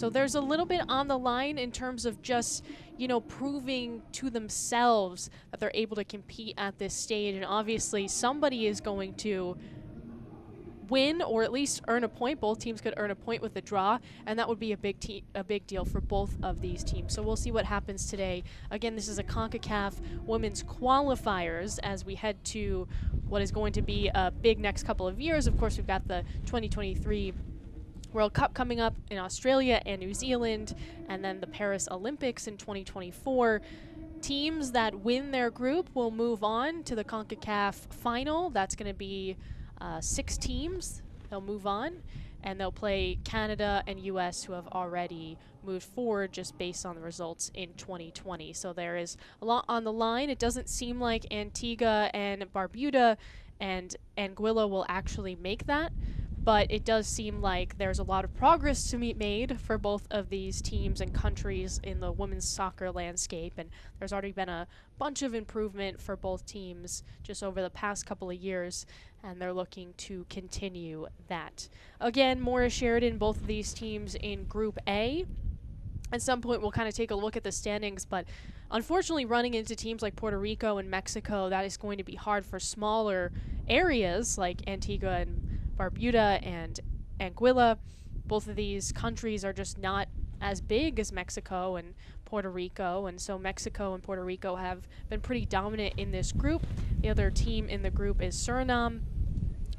So there's a little bit on the line in terms of just, you know, proving to themselves that they're able to compete at this stage. And obviously somebody is going to win or at least earn a point. Both teams could earn a point with the draw, and that would be a big deal for both of these teams. So we'll see what happens today. Again, this is a CONCACAF Women's Qualifiers as we head to what is going to be a big next couple of years. Of course, we've got the 2023 World Cup coming up in Australia and New Zealand, and then the Paris Olympics in 2024. Teams that win their group will move on to the CONCACAF final. That's going to be 6 teams. They'll move on, and they'll play Canada and US, who have already moved forward just based on the results in 2020. So there is a lot on the line. It doesn't seem like Antigua and Barbuda and Anguilla will actually make that, but it does seem like there's a lot of progress to be made for both of these teams and countries in the women's soccer landscape, and there's already been a bunch of improvement for both teams just over the past couple of years, and they're looking to continue that. Again, Morris Sheridan, both of these teams in Group A. At some point, we'll kind of take a look at the standings, but unfortunately, running into teams like Puerto Rico and Mexico, that is going to be hard for smaller areas like Antigua and Barbuda and Anguilla. Both of these countries are just not as big as Mexico and Puerto Rico, and so Mexico and Puerto Rico have been pretty dominant in this group. The other team in the group is Suriname,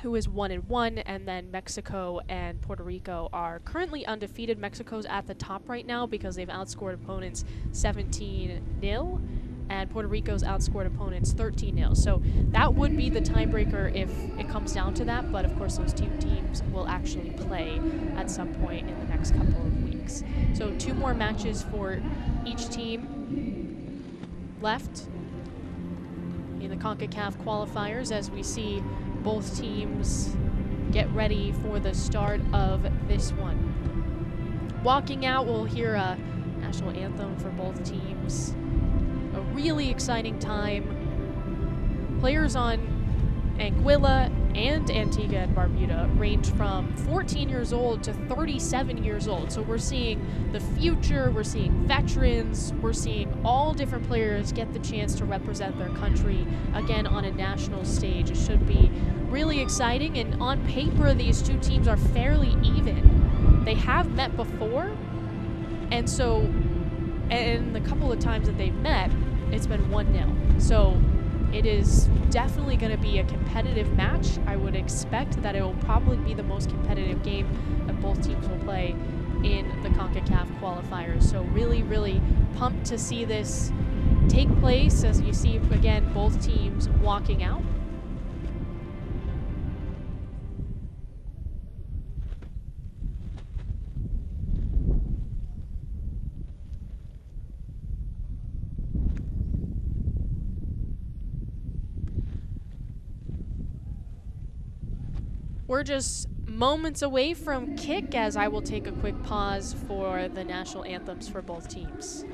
who is 1-1, and then Mexico and Puerto Rico are currently undefeated. Mexico's at the top right now because they've outscored opponents 17-0. And Puerto Rico's outscored opponents 13-0. So that would be the tiebreaker if it comes down to that, but of course those 2 teams will actually play at some point in the next couple of weeks. So 2 more matches for each team left in the CONCACAF qualifiers as we see both teams get ready for the start of this one. Walking out, we'll hear a national anthem for both teams. A really exciting time. Players on Anguilla and Antigua and Barbuda range from 14 years old to 37 years old. So we're seeing the future, we're seeing veterans, we're seeing all different players get the chance to represent their country again on a national stage. It should be really exciting, and on paper these 2 teams are fairly even. They have met before, and so and the couple of times that they've met, it's been 1-0. So it is definitely going to be a competitive match. I would expect that it will probably be the most competitive game that both teams will play in the CONCACAF qualifiers. So really, really pumped to see this take place as you see, again, both teams walking out. We're just moments away from kick as I will take a quick pause for the national anthems for both teams.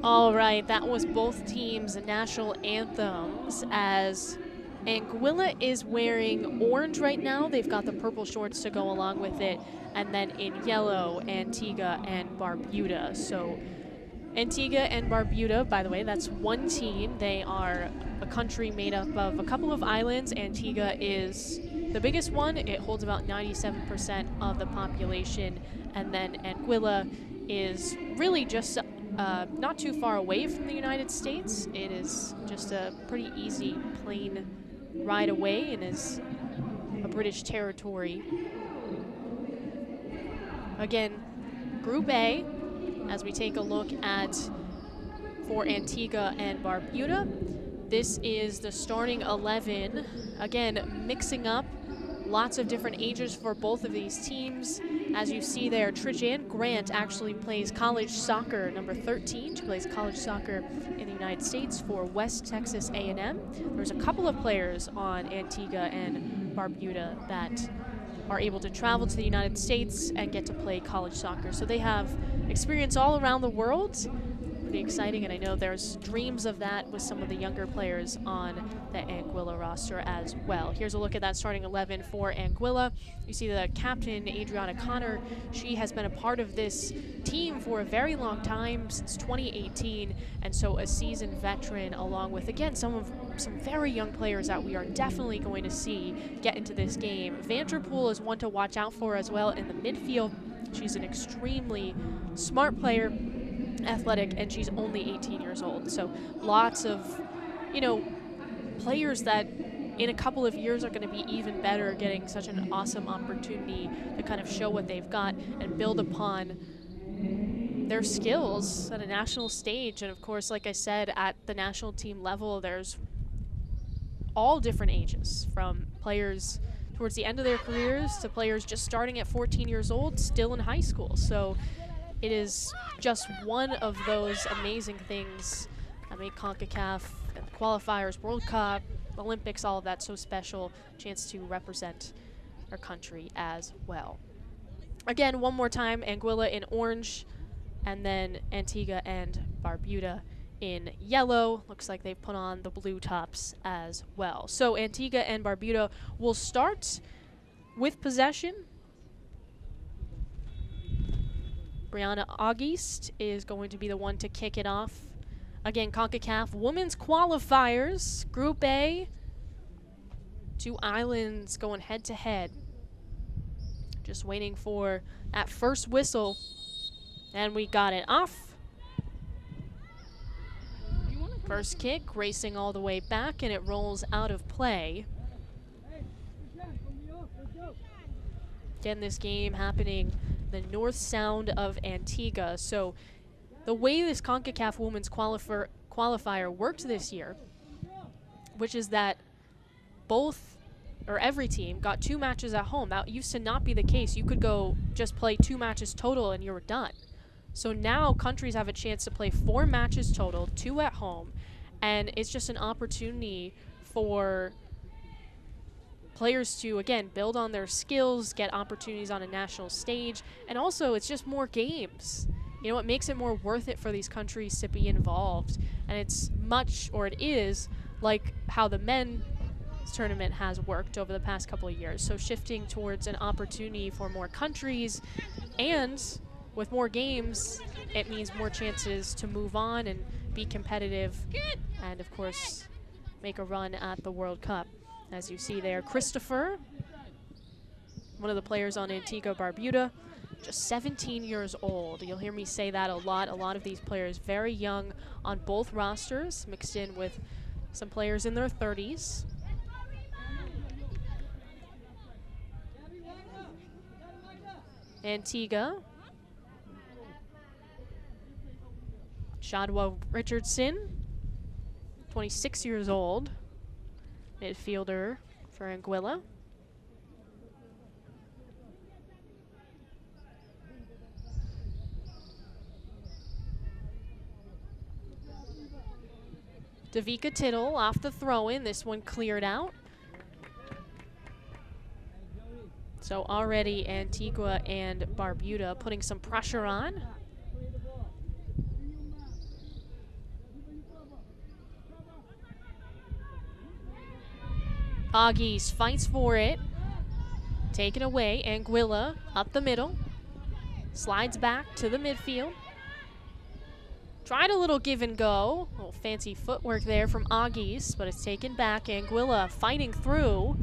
All right, that was both teams' national anthems as Anguilla is wearing orange right now. They've got the purple shorts to go along with it. And then in yellow, Antigua and Barbuda. So Antigua and Barbuda, by the way, that's one team. They are a country made up of a couple of islands. Antigua is the biggest one. It holds about 97% of the population. And then Anguilla is really just not too far away from the United States. It is just a pretty easy plane ride away and is a British territory. Again, Group A, as we take a look at for Antigua and Barbuda. This is the starting 11. Again, mixing up lots of different ages for both of these teams. As you see there, Trish-Ann Grant actually plays college soccer, number 13. She plays college soccer in the United States for West Texas A&M. There's a couple of players on Antigua and Barbuda that are able to travel to the United States and get to play college soccer. So they have experience all around the world. Pretty exciting, and I know there's dreams of that with some of the younger players on the Anguilla roster as well. Here's a look at that starting 11 for Anguilla. You see the captain, Adriana Connor. She has been a part of this team for a very long time, since 2018, and so a seasoned veteran, along with, again, some very young players that we are definitely going to see get into this game. Vanderpool is one to watch out for as well in the midfield. She's an extremely smart player, athletic, and she's only 18 years old. So lots of, players that in a couple of years are going to be even better, getting such an awesome opportunity to kind of show what they've got and build upon their skills at a national stage. And of course, like I said, at the national team level, there's all different ages, from players towards the end of their careers to players just starting at 14 years old, still in high school. So it is just one of those amazing things that make CONCACAF and the qualifiers, World Cup, Olympics, all of that so special. Chance to represent our country as well. Again, one more time, Anguilla in orange, and then Antigua and Barbuda in yellow. Looks like they've put on the blue tops as well. So Antigua and Barbuda will start with possession. Brianna Auguste is going to be the one to kick it off. Again, CONCACAF Women's Qualifiers, Group A. Two islands going head-to-head. Just waiting for that first whistle. And we got it off. First kick, racing all the way back, and it rolls out of play. Again, this game happening the North Sound of Antigua. So the way this CONCACAF Women's Qualifier worked this year, which is that every team got 2 matches at home. That used to not be the case. You could go just play 2 matches total and you were done. So now countries have a chance to play 4 matches total, 2 at home, and it's just an opportunity for players to, again, build on their skills, get opportunities on a national stage, and also it's just more games. It makes it more worth it for these countries to be involved. And it is like how the men's tournament has worked over the past couple of years. So shifting towards an opportunity for more countries, and with more games, it means more chances to move on and be competitive and, of course, make a run at the World Cup. As you see there, Christopher, one of the players on Antigua Barbuda, just 17 years old. You'll hear me say that a lot. A lot of these players very young on both rosters, mixed in with some players in their 30s. Antigua. Shadwa Richardson, 26 years old, midfielder for Anguilla. Davika Tittle off the throw-in. This one cleared out. So already Antigua and Barbuda putting some pressure on. Agis fights for it. Taken away. Anguilla up the middle. Slides back to the midfield. Tried a little give and go. A little fancy footwork there from Agis, but it's taken back. Anguilla fighting through.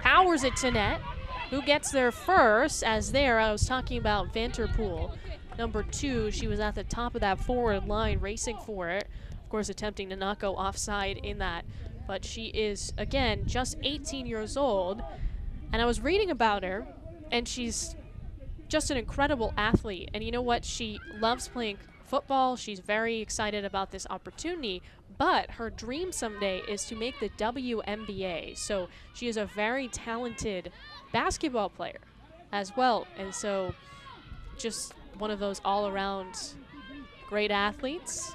Powers it to net. Who gets there first? As there, I was talking about Vanterpool. Number 2, she was at the top of that forward line racing for it. Of course, attempting to not go offside in that. But she is, again, just 18 years old. And I was reading about her, and she's just an incredible athlete. And you know what? She loves playing football. She's very excited about this opportunity. But her dream someday is to make the WNBA. So she is a very talented basketball player as well. And so just one of those all-around great athletes.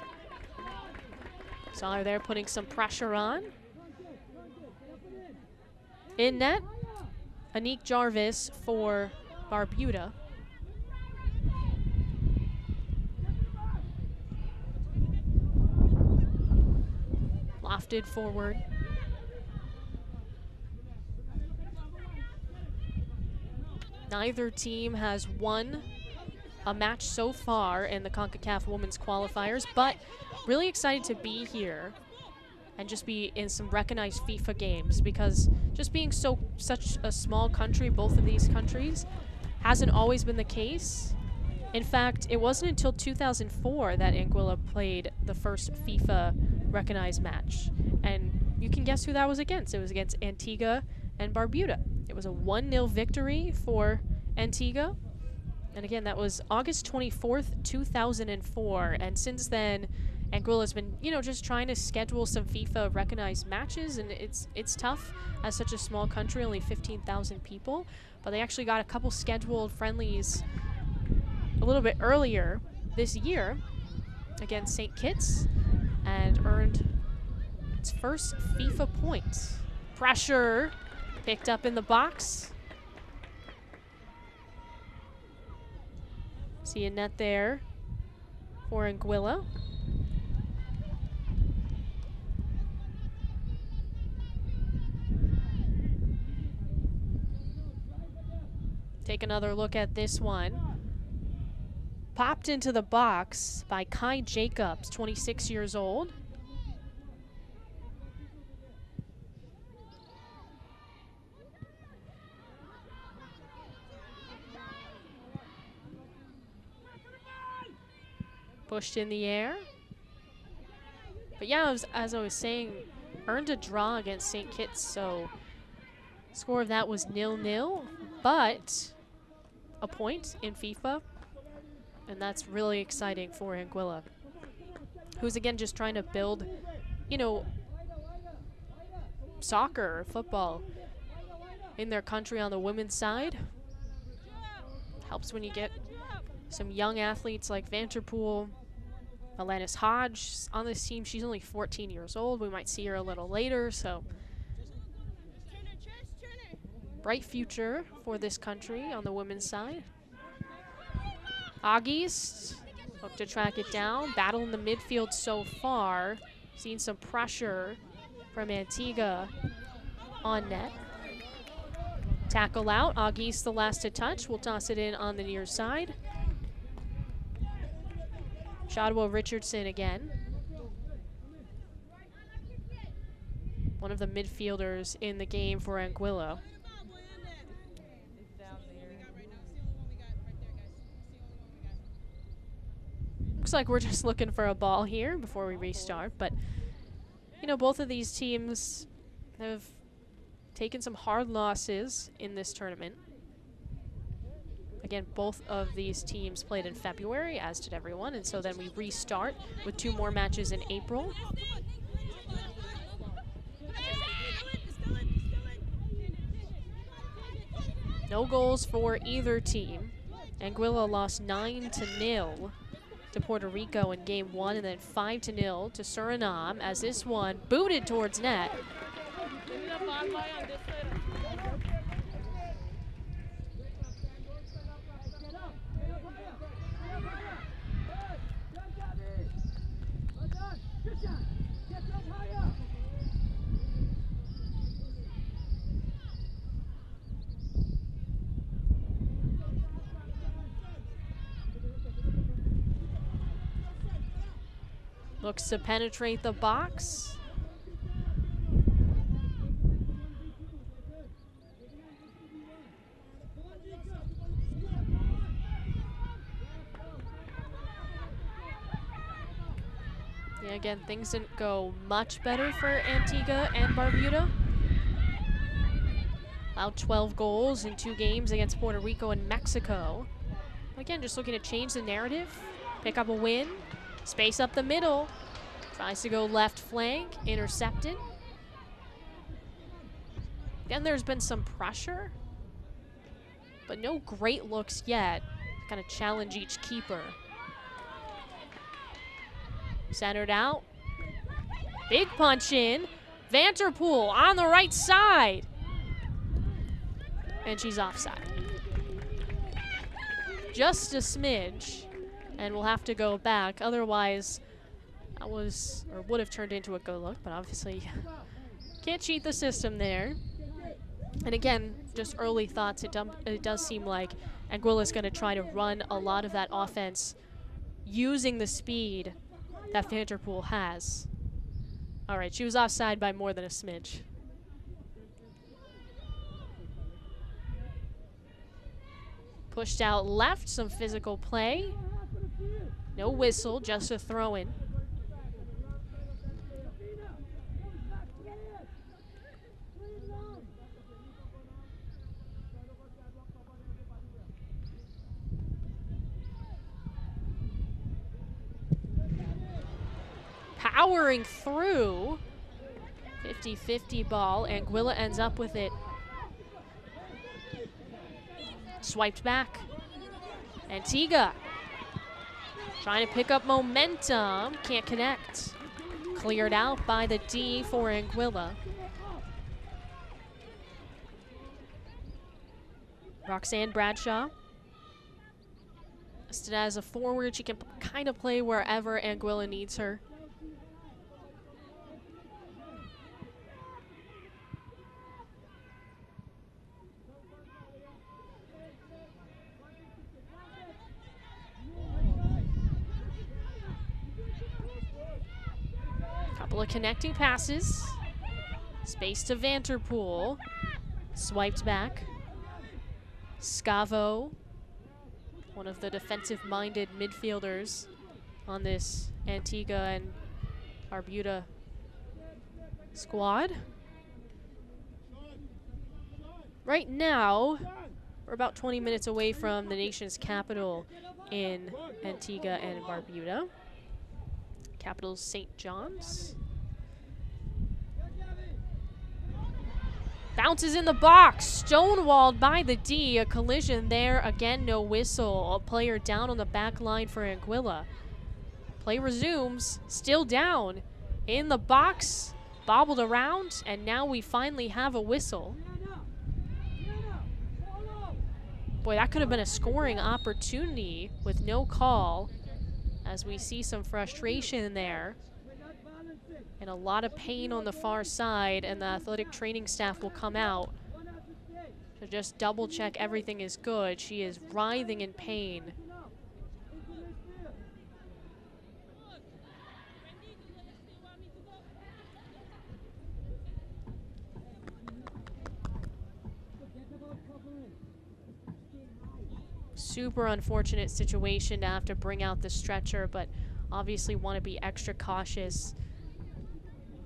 Saw her there putting some pressure on. In net, Anique Jarvis for Barbuda. Lofted forward. Neither team has won a match so far in the CONCACAF Women's Qualifiers, but really excited to be here and just be in some recognized FIFA games, because just being such a small country, both of these countries, hasn't always been the case. In fact, it wasn't until 2004 that Anguilla played the first FIFA recognized match. And you can guess who that was against. It was against Antigua and Barbuda. It was a 1-0 victory for Antigua. And again, that was August 24th, 2004. And since then, Anguilla's been, you know, just trying to schedule some FIFA recognized matches, and it's tough as such a small country, only 15,000 people. But they actually got a couple scheduled friendlies a little bit earlier this year against St. Kitts and earned its first FIFA points. Pressure picked up in the box. See a net there for Anguilla. Take another look at this one. Popped into the box by Kai Jacobs, 26 years old. Pushed in the air. But yeah, as I was saying, earned a draw against St. Kitts, so score of that was 0-0, but a point in FIFA, and that's really exciting for Anguilla, who's again just trying to build, you know, soccer or football in their country on the women's side. Helps when you get some young athletes like Vanterpool. Alanis Hodge on this team. She's only 14 years old. We might see her a little later, so bright future for this country on the women's side. Agis look to track it down. Battle in the midfield so far. Seen some pressure from Antigua on net. Tackle out. Agis the last to touch. We'll toss it in on the near side. Shadwell Richardson again. One of the midfielders in the game for Anguilla. Looks like we're just looking for a ball here before we restart, but you know, both of these teams have taken some hard losses in this tournament. Again, both of these teams played in February, as did everyone, and so then we restart with 2 more matches in April. No goals for either team. Anguilla lost 9-0 to Puerto Rico in game 1, and then 5-0 to Suriname, as this one booted towards net. Looks to penetrate the box. Yeah, again, things didn't go much better for Antigua and Barbuda. Allowed 12 goals in 2 games against Puerto Rico and Mexico. Again, just looking to change the narrative, pick up a win, space up the middle, tries to go left flank, intercepted. Again, there's been some pressure, but no great looks yet. Kind of challenge each keeper. Centered out. Big punch in. Vanterpool on the right side. And she's offside. Just a smidge. And we'll have to go back. Otherwise, that was, or would have turned into a good look, but obviously can't cheat the system there. And again, just early thoughts, it does seem like Anguilla is going to try to run a lot of that offense using the speed that Vanterpool has. All right, she was offside by more than a smidge. Pushed out left, some physical play. No whistle, just a throw-in. Powering through. 50-50 ball. Anguilla ends up with it. Swiped back. Antigua trying to pick up momentum. Can't connect. Cleared out by the D for Anguilla. Roxanne Bradshaw. Listed as a forward. She can kind of play wherever Anguilla needs her. Couple of connecting passes. Space to Vanterpool. Swiped back. Scavo, one of the defensive-minded midfielders on this Antigua and Barbuda squad. Right now, we're about 20 minutes away from the nation's capital in Antigua and Barbuda. Capital's St. John's. Bounces in the box, stonewalled by the D. A collision there, again no whistle. A player down on the back line for Anguilla. Play resumes, still down. In the box, bobbled around, and now we finally have a whistle. Boy, that could have been a scoring opportunity with no call, as we see some frustration there. And a lot of pain on the far side, and the athletic training staff will come out to just double check everything is good. She is writhing in pain. Super unfortunate situation to have to bring out the stretcher, but obviously want to be extra cautious.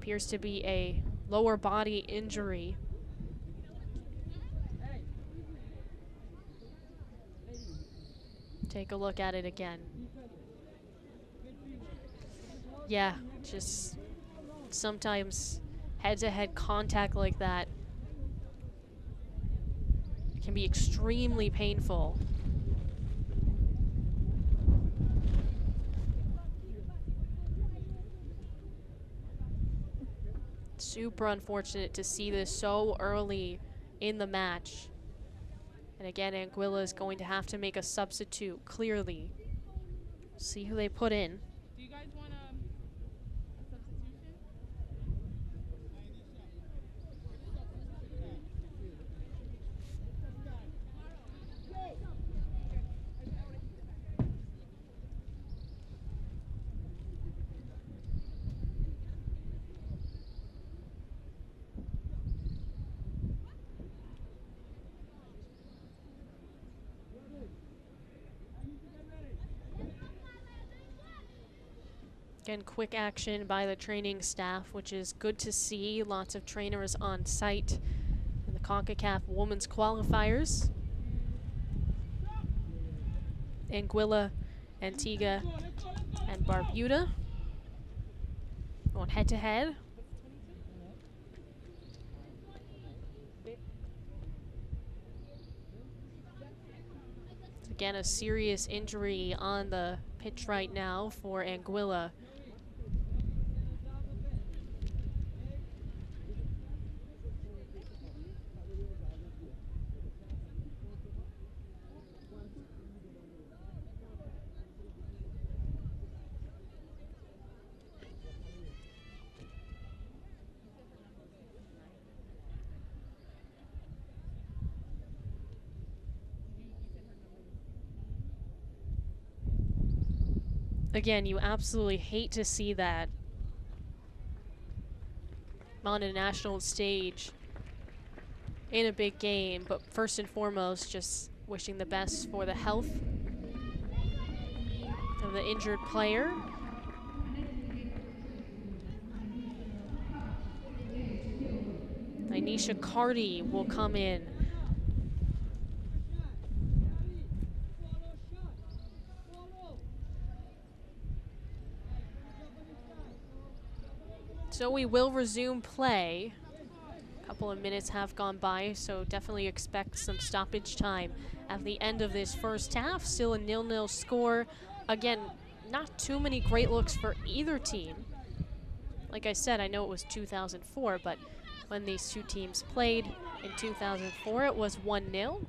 Appears to be a lower body injury. Take a look at it again. Yeah, just sometimes head-to-head contact like that can be extremely painful. Super unfortunate to see this so early in the match. And again, Anguilla is going to have to make a substitute, clearly. See who they put in. Do you guys want a substitution? Again, quick action by the training staff, which is good to see. Lots of trainers on site in the CONCACAF Women's Qualifiers. Anguilla, Antigua and Barbuda going head-to-head. Again, a serious injury on the pitch right now for Anguilla. Again, you absolutely hate to see that on a national stage in a big game, but first and foremost, just wishing the best for the health of the injured player. Anisha Carty will come in. So we will resume play. A couple of minutes have gone by, so definitely expect some stoppage time at the end of this first half. Still a 0-0 score. Again, not too many great looks for either team. Like I said, I know it was 2004, but when these two teams played in 2004, it was 1-0.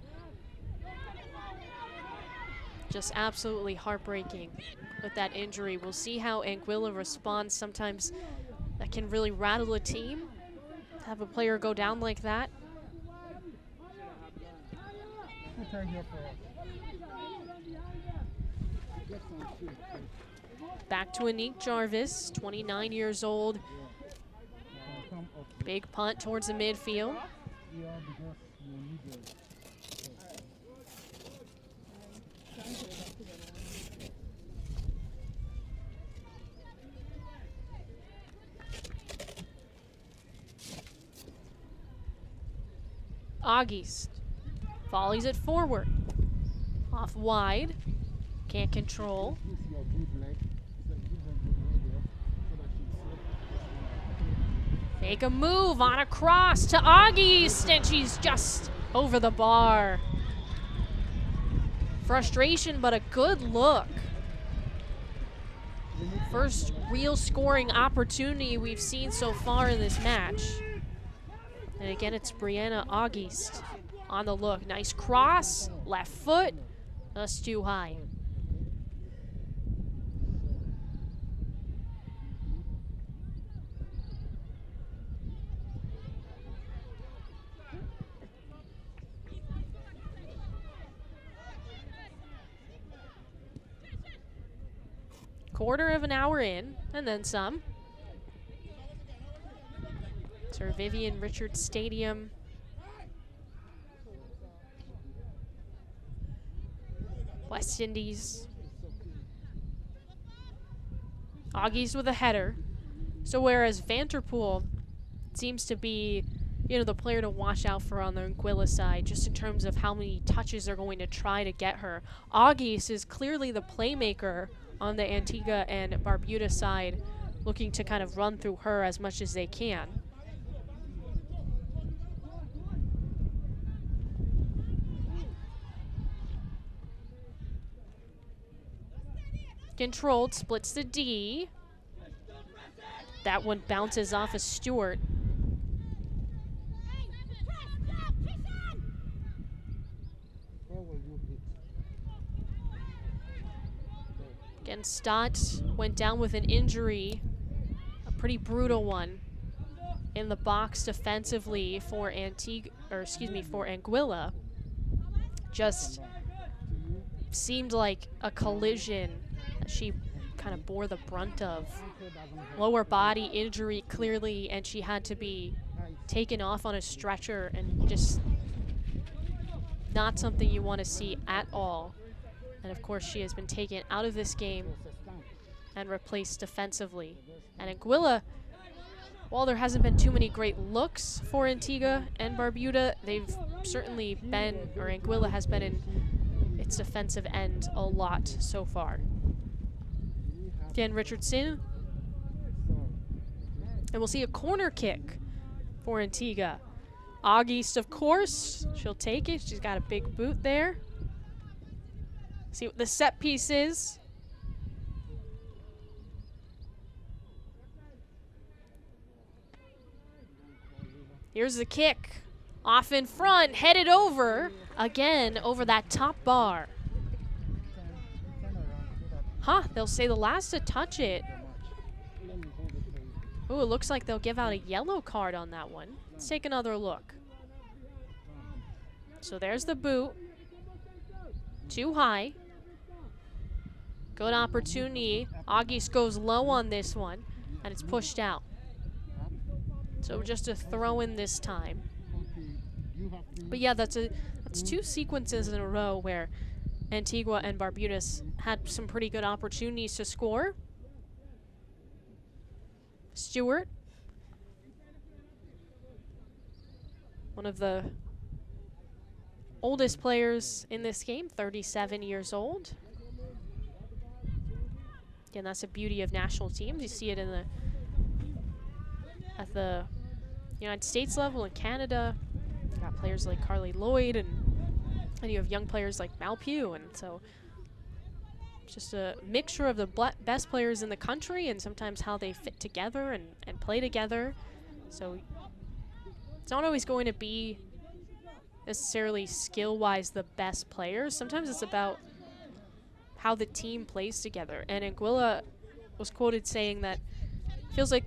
Just absolutely heartbreaking with that injury. We'll see how Anguilla responds. Sometimes that can really rattle a team, to have a player go down like that. Back to Anique Jarvis, 29 years old. Big punt towards the midfield. August volleys it forward. Off wide. Can't control. Make a move on a cross to August, and she's just over the bar. Frustration, but a good look. First real scoring opportunity we've seen so far in this match. And again, it's Brianna August on the look. Nice cross, left foot, that's too high. Quarter of an hour in, and then some. It's our Vivian Richards Stadium. West Indies. Augie's with a header. So whereas Vanterpool seems to be, you know, the player to watch out for on the Anguilla side, just in terms of how many touches they're going to try to get her, August is clearly the playmaker on the Antigua and Barbuda side, looking to kind of run through her as much as they can. Controlled, splits the D. That one bounces off of Stewart. Again, Stott went down with an injury, a pretty brutal one, in the box defensively for Anguilla. Just seemed like a collision that she kind of bore the brunt of. Lower body injury clearly, and she had to be taken off on a stretcher, and just not something you want to see at all. And of course, she has been taken out of this game and replace defensively. And Anguilla, while there hasn't been too many great looks for Antigua and Barbuda, they've certainly been, or Anguilla has been in its defensive end a lot so far. Dan Richardson. And we'll see a corner kick for Antigua. Auguste, of course, she'll take it. She's got a big boot there. See what the set piece is. Here's the kick. Off in front, headed over, again, over that top bar. Huh, they'll say the last to touch it. Ooh, it looks like they'll give out a yellow card on that one. Let's take another look. So there's the boot. Too high. Good opportunity. Auguste goes low on this one, and it's pushed out. So just a throw in this time. But yeah, that's two sequences in a row where Antigua and Barbuda had some pretty good opportunities to score. Stewart, one of the oldest players in this game, 37 years old. Again, that's the beauty of national teams. You see it in at the United States level, in Canada. You got players like Carly Lloyd, and you have young players like Malpew, and so it's just a mixture of the best players in the country and sometimes how they fit together and play together. So it's not always going to be necessarily skill-wise the best players. Sometimes it's about how the team plays together. And Anguilla was quoted saying that it feels like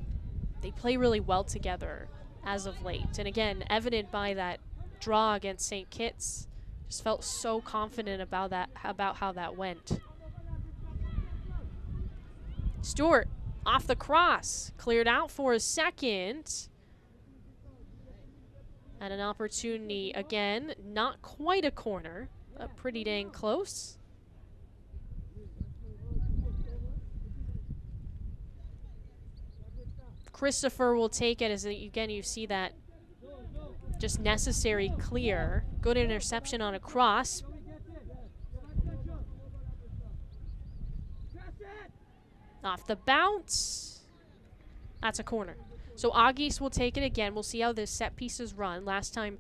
they play really well together as of late. And again, evident by that draw against St. Kitts. Just felt so confident about that, about how that went. Stewart off the cross, cleared out for a second. And an opportunity again, not quite a corner, but pretty dang close. Christopher will take it as, again, you see that just necessary clear. Good interception on a cross. Off the bounce. That's a corner. So Auguste will take it again. We'll see how this set pieces run. Last time,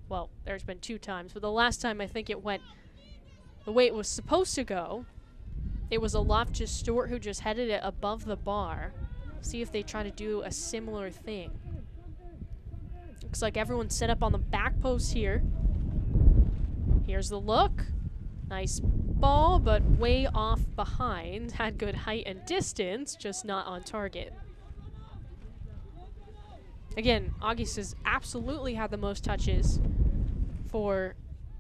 well, there's been 2 times, but the last time I think it went the way it was supposed to go. It was a Loftus Stewart who just headed it above the bar. See if they try to do a similar thing. Looks like everyone's set up on the back post here. Here's the look. Nice ball, but way off behind. Had good height and distance, just not on target. Again, Auguste has absolutely had the most touches for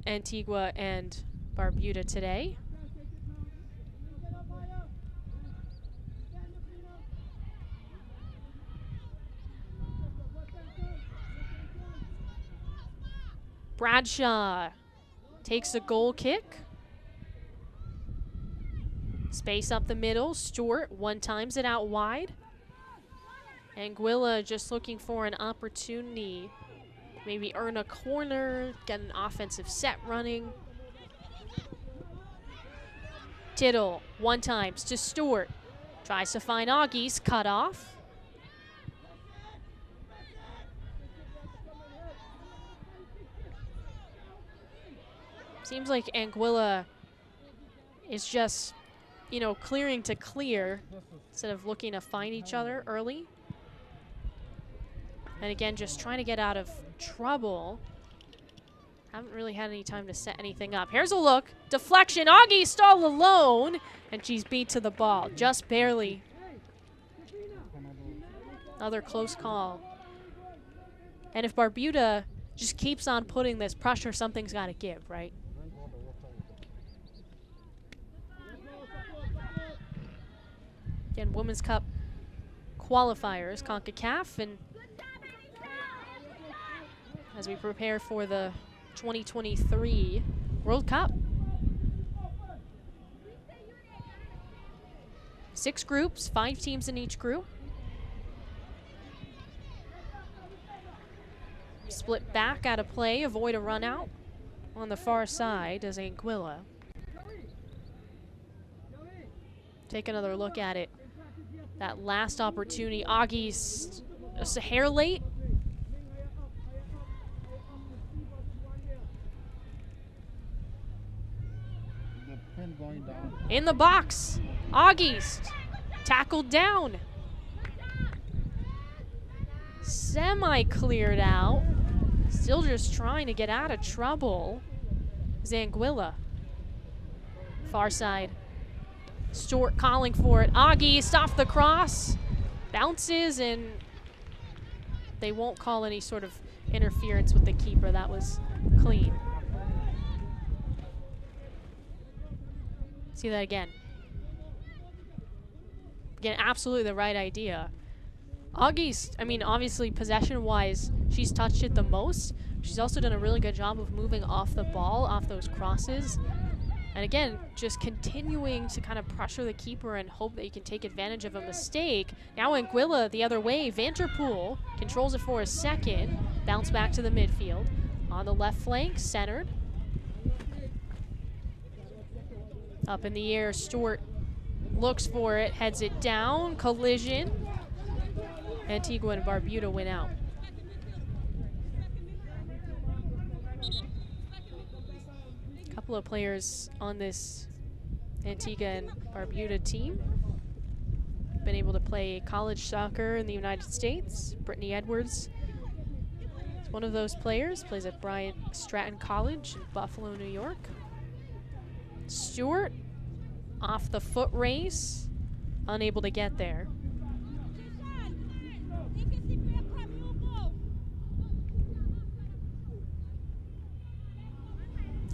Antigua and Barbuda today. Bradshaw takes a goal kick. Space up the middle. Stewart one-times it out wide. Anguilla just looking for an opportunity. Maybe earn a corner, get an offensive set running. Tittle, one-times to Stewart. Tries to find Auguste, cut off. Seems like Anguilla is just, you know, clearing to clear instead of looking to find each other early. And again, just trying to get out of trouble. Haven't really had any time to set anything up. Here's a look. Deflection. Auguste all alone. And she's beat to the ball. Just barely. Another close call. And if Barbuda just keeps on putting this pressure, something's got to give, right? Again, Women's Cup qualifiers, Concacaf, and as we prepare for the 2023 World Cup. 6 groups, 5 teams in each group. Split back out of play, avoid a run out. On the far side is Anguilla. Take another look at it. That last opportunity, Augie's just a hair late. Going down. In the box, Augie's tackled down. Semi-cleared out. Still just trying to get out of trouble. Anguilla. Far side. Stewart calling for it. Augie's off the cross. Bounces, and they won't call any sort of interference with the keeper. That was clean. See that again. Again, absolutely the right idea. Augie's, I mean, obviously possession-wise, she's touched it the most. She's also done a really good job of moving off the ball, off those crosses. And again, just continuing to kind of pressure the keeper and hope that you can take advantage of a mistake. Now Anguilla the other way. Vanterpool controls it for a second. Bounce back to the midfield. On the left flank, centered. Up in the air, Stewart looks for it, heads it down, collision. Antigua and Barbuda win out. A couple of players on this Antigua and Barbuda team been able to play college soccer in the United States. Brittany Edwards is one of those players, plays at Bryant Stratton College in Buffalo, New York. Stewart, off the foot race, unable to get there.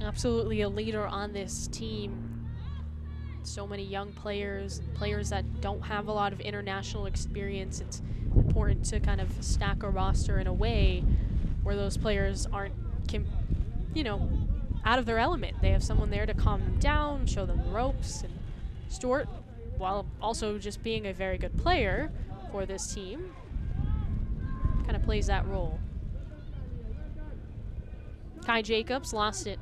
Absolutely a leader on this team. So many young players, players that don't have a lot of international experience. It's important to kind of stack a roster in a way where those players aren't, out of their element. They have someone there to calm them down, show them the ropes. And Stewart, while also just being a very good player for this team, kind of plays that role. Kai Jacobs lost it.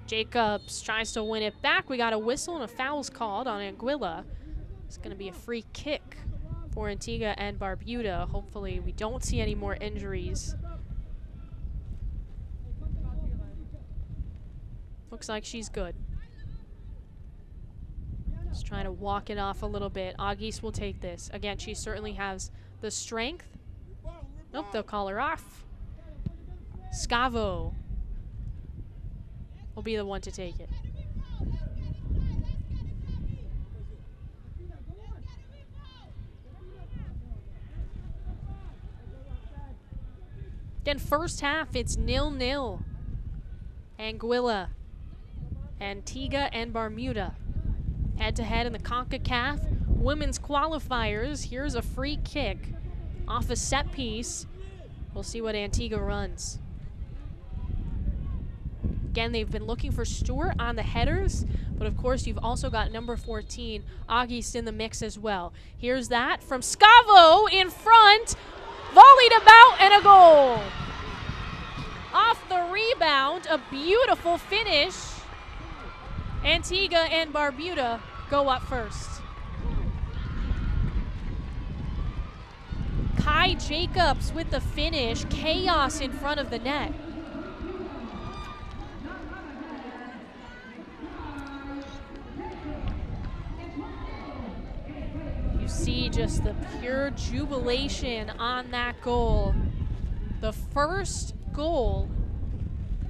Jacobs tries to win it back. We got a whistle and a foul's called on Anguilla. It's going to be a free kick for Antigua and Barbuda. Hopefully we don't see any more injuries. Looks like she's good. Just trying to walk it off a little bit. Augie's will take this. Again, she certainly has the strength. Nope, they'll call her off. Scavo will be the one to take it. Again, first half, it's 0-0. Anguilla, Antigua and Barbuda head-to-head in the Concacaf women's qualifiers. Here's a free kick off a set piece. We'll see what Antigua runs. Again, they've been looking for Stewart on the headers, but of course you've also got number 14, Augie's in the mix as well. Here's that from Scavo in front, volleyed about and a goal. Off the rebound, a beautiful finish. Antigua and Barbuda go up first. Kai Jacobs with the finish, chaos in front of the net. You see just the pure jubilation on that goal. The first goal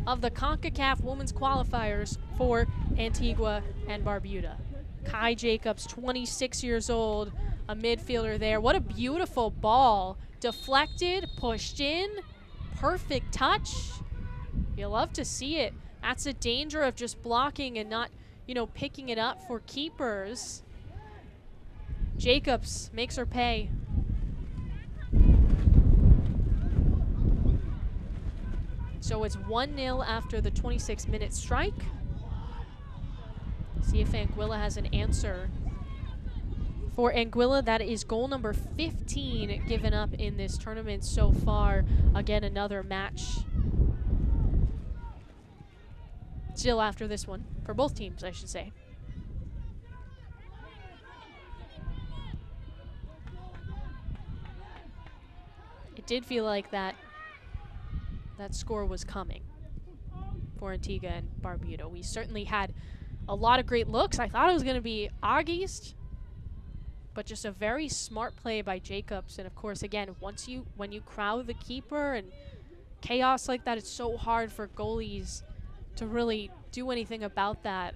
of the CONCACAF Women's Qualifiers for Antigua and Barbuda. Kai Jacobs, 26 years old, a midfielder there. What a beautiful ball. Deflected, pushed in, perfect touch. You love to see it. That's the danger of just blocking and not, picking it up for keepers. Jacobs makes her pay. So it's 1-0 after the 26-minute strike. See if Anguilla has an answer. For Anguilla, that is goal number 15 given up in this tournament so far. Again, another match. Still after this one, for both teams, I should say. It did feel like that score was coming for Antigua and Barbuda. We certainly had a lot of great looks. I thought it was going to be August, but just a very smart play by Jacobs. And of course, again, when you crowd the keeper and chaos like that, it's so hard for goalies to really do anything about that.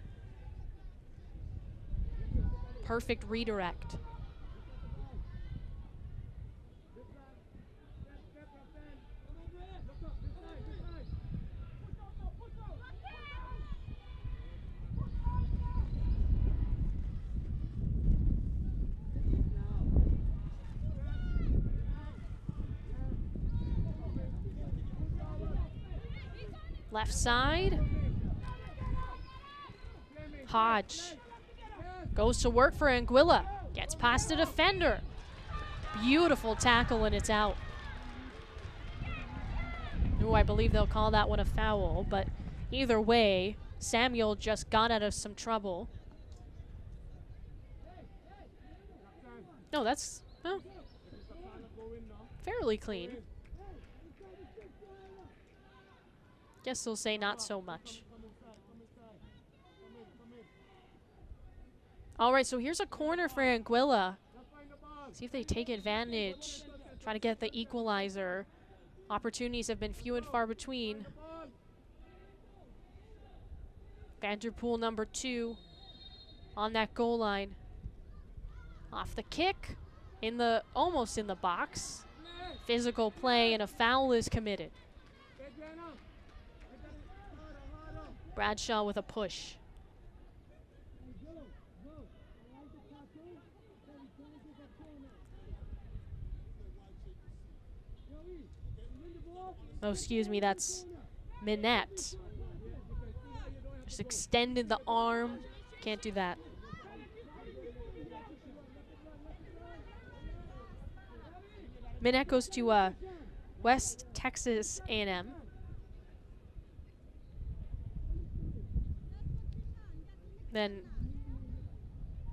Perfect redirect. Left side. Hodge goes to work for Anguilla. Gets past the defender. Beautiful tackle, and it's out. Ooh, I believe they'll call that one a foul, but either way, Samuel just got out of some trouble. No, that's fairly clean. Guess they'll say not so much. All right, so here's a corner for Anguilla. See if they take advantage. Try to get the equalizer. Opportunities have been few and far between. Vanderpool number 2 on that goal line. Off the kick, almost in the box. Physical play, and a foul is committed. Bradshaw with a push. Oh, excuse me, that's Minette. Just extended the arm. Can't do that. Minette goes to West Texas A&M. Then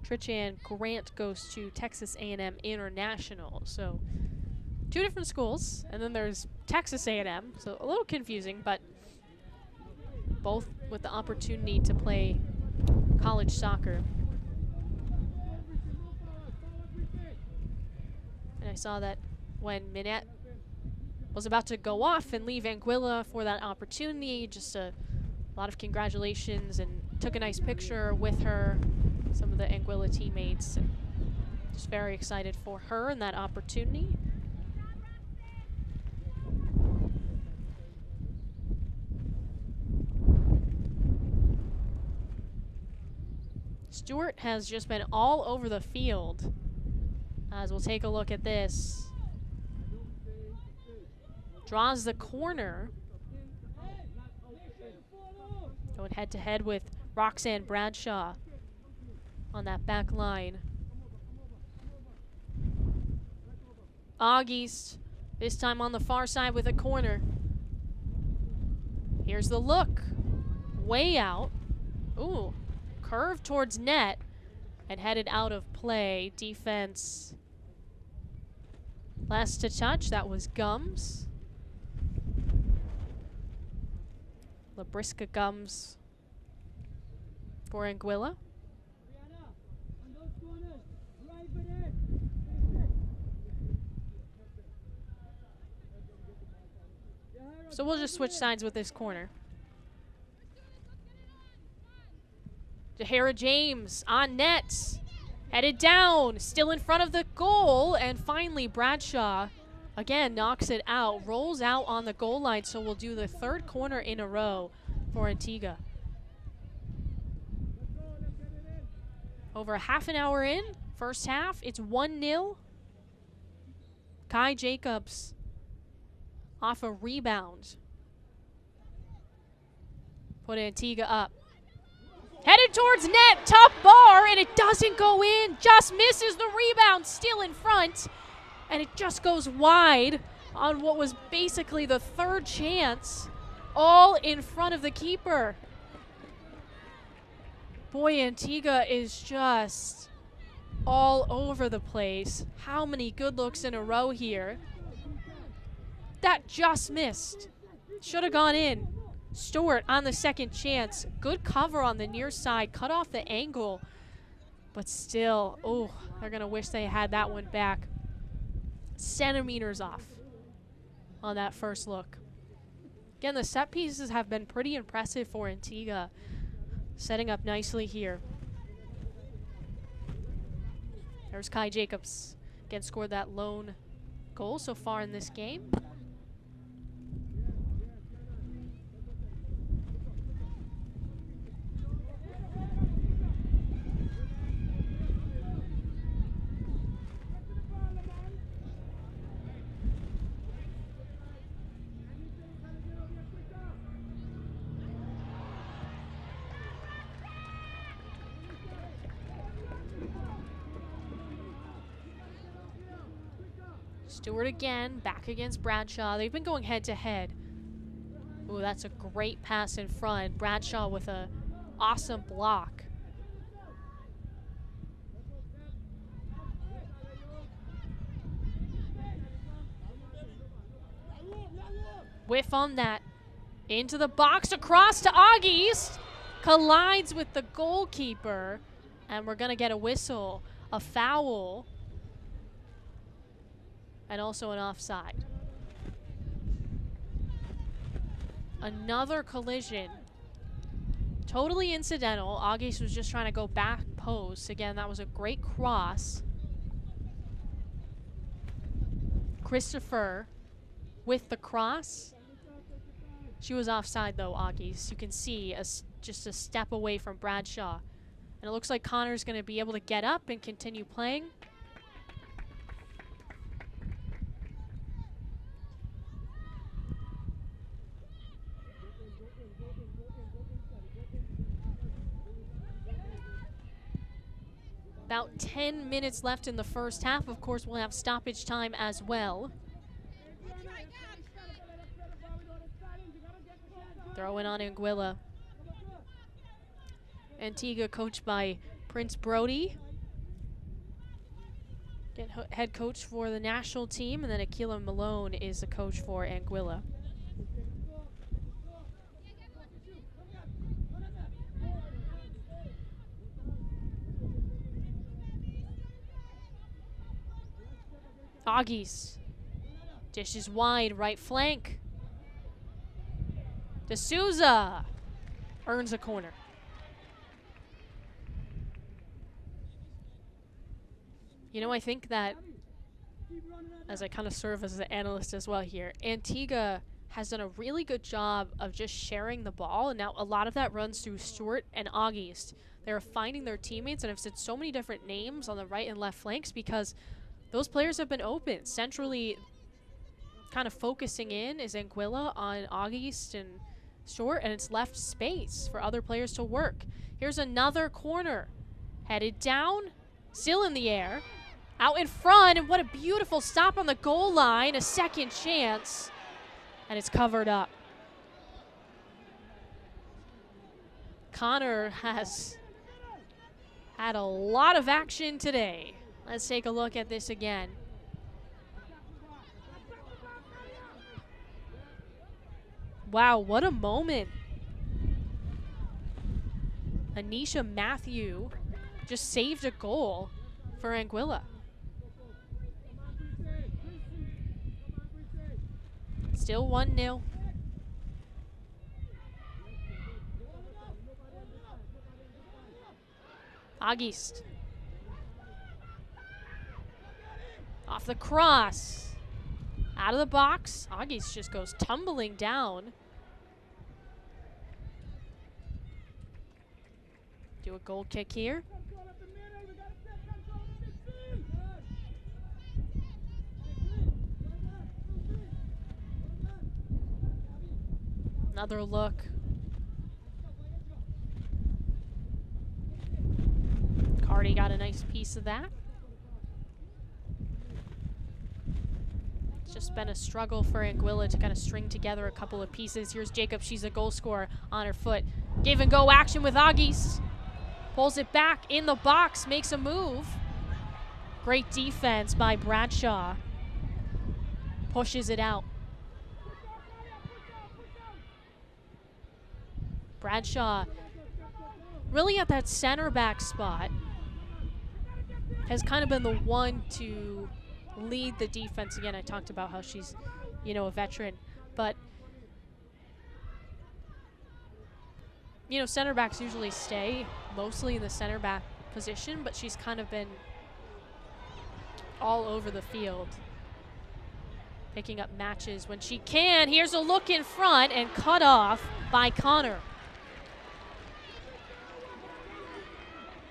Trichan Grant goes to Texas A&M International. So 2 different schools, and then there's Texas A&M, so a little confusing, but both with the opportunity to play college soccer. And I saw that when Minette was about to go off and leave Anguilla for that opportunity, just a lot of congratulations, and took a nice picture with her, some of the Anguilla teammates, and just very excited for her and that opportunity. Stewart has just been all over the field, as we'll take a look at this. Draws the corner. Going head to head with Roxanne Bradshaw on that back line. August, this time on the far side with a corner. Here's the look. Way out. Ooh. Curve towards net and headed out of play. Defense last to touch, that was Gums. Labriska Gums for Anguilla. So we'll just switch sides with this corner. Jahara James on net, headed down, still in front of the goal, and finally Bradshaw again knocks it out, rolls out on the goal line, so we'll do the 3rd corner in a row for Antigua. Over a half an hour in, first half, it's 1-0. Kai Jacobs off a rebound. Put Antigua up. Headed it towards net, top bar, and it doesn't go in. Just misses the rebound, still in front. And it just goes wide on what was basically the third chance, all in front of the keeper. Boy, Antigua is just all over the place. How many good looks in a row here? That just missed. Should have gone in. Stewart on the second chance. Good cover on the near side. Cut off the angle. But still, oh, they're going to wish they had that one back. Centimeters off on that first look. Again, the set pieces have been pretty impressive for Antigua. Setting up nicely here. There's Kai Jacobs. Again, scored that lone goal so far in this game. Stewart again, back against Bradshaw. They've been going head to head. Ooh, that's a great pass in front. Bradshaw with a awesome block. Whiff on that. Into the box, across to August. Collides with the goalkeeper. And we're going to get a whistle, a foul. And also an offside. Another collision. Totally incidental. August was just trying to go back post. Again, that was a great cross. Christopher with the cross. She was offside though, August. You can see just a step away from Bradshaw. And it looks like Connor's going to be able to get up and continue playing. About 10 minutes left in the first half. Of course, we'll have stoppage time as well. Throw in on Anguilla. Antigua coached by Prince Brody. Head coach for the national team, and then Aquila Malone is the coach for Anguilla. August dishes wide, right flank. D'Souza earns a corner. You know, I think that, as I kind of serve as an analyst as well here, Antigua has done a really good job of just sharing the ball, and now a lot of that runs through Stewart and August. They're finding their teammates, and I've said so many different names on the right and left flanks because those players have been open. Centrally kind of focusing in is Anguilla on August and Stewart, and it's left space for other players to work. Here's another corner. Headed down, still in the air. Out in front, and what a beautiful stop on the goal line. A second chance, and it's covered up. Connor has had a lot of action today. Let's take a look at this again. Wow, what a moment. Anisha Matthew just saved a goal for Anguilla. Still 1-0. August. Off the cross. Out of the box. August just goes tumbling down. Do a goal kick here. Another look. Cardi got a nice piece of that. It's just been a struggle for Anguilla to kind of string together a couple of pieces. Here's Jacob. She's a goal scorer on her foot. Give and go action with Agis. Pulls it back in the box, makes a move. Great defense by Bradshaw. Pushes it out. Bradshaw really at that center back spot has kind of been the one to lead the defense. Again, I talked about how she's, you know, a veteran, but you know, center backs usually stay mostly in the center back position, but she's kind of been all over the field, picking up matches when she can. Here's a look in front and cut off by Connor.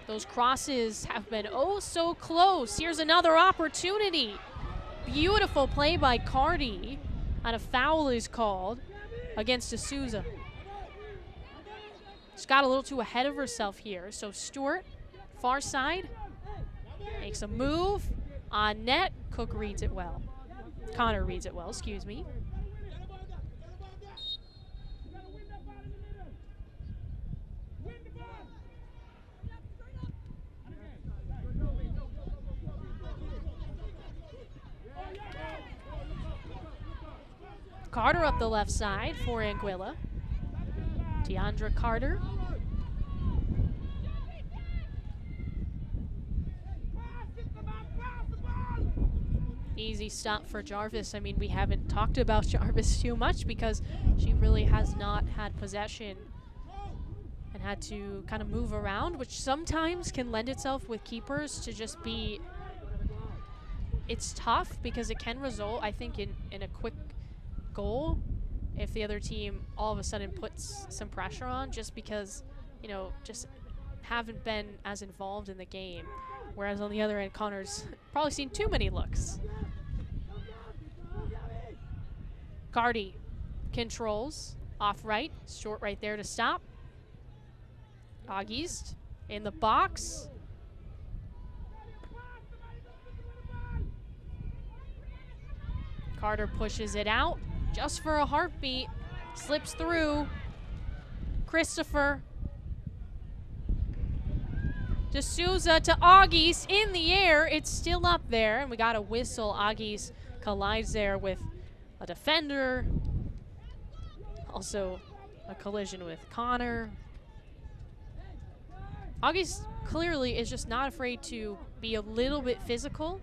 Those crosses have been oh so close. Here's another opportunity. Beautiful play by Cardi, and a foul is called against D'Souza. She's got a little too ahead of herself here. So Stewart, far side, makes a move on net. Cook reads it well. Connor reads it well, excuse me. Carter up the left side for Anguilla. Deandra Carter. Easy stop for Jarvis. I mean, we haven't talked about Jarvis too much because she really has not had possession and had to kind of move around, which sometimes can lend itself with keepers to just be, it's tough because it can result, I think, in a quick goal if the other team all of a sudden puts some pressure on, just because, you know, just haven't been as involved in the game. Whereas on the other end, Connor's probably seen too many looks. Cardi controls off right, short right there to stop. Agis in the box. Carter pushes it out just for a heartbeat. Slips through. Christopher. D'Souza to Agis in the air. It's still up there, and we got a whistle. Agis collides there with a defender. Also a collision with Connor. Agis clearly is just not afraid to be a little bit physical.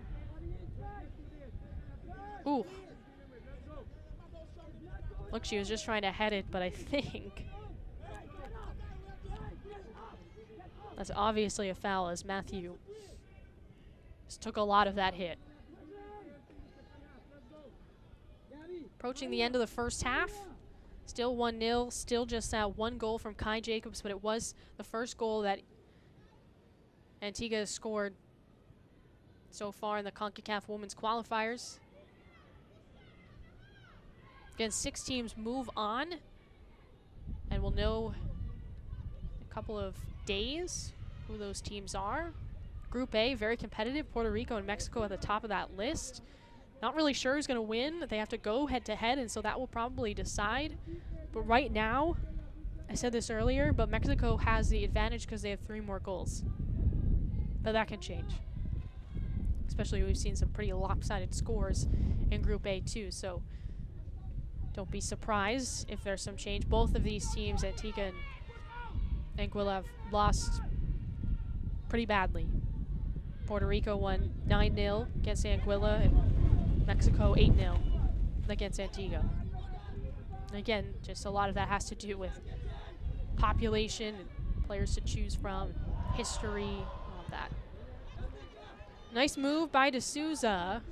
Ooh. Look, she was just trying to head it, but I think that's obviously a foul, as Matthew just took a lot of that hit. Approaching the end of the first half. Still 1-0, still just that one goal from Kai Jacobs, but it was the first goal that Antigua has scored so far in the CONCACAF Women's Qualifiers. Again, 6 teams move on, and we'll know in a couple of days who those teams are. Group A, very competitive. Puerto Rico and Mexico at the top of that list. Not really sure who's going to win. They have to go head-to-head, and so that will probably decide. But right now, I said this earlier, but Mexico has the advantage because they have 3 more goals. But that can change. Especially we've seen some pretty lopsided scores in Group A too, so don't be surprised if there's some change. Both of these teams, Antigua and Anguilla, have lost pretty badly. Puerto Rico won 9-0 against Anguilla, and Mexico 8-0 against Antigua. And again, just a lot of that has to do with population and players to choose from, history, all of that. Nice move by D'Souza.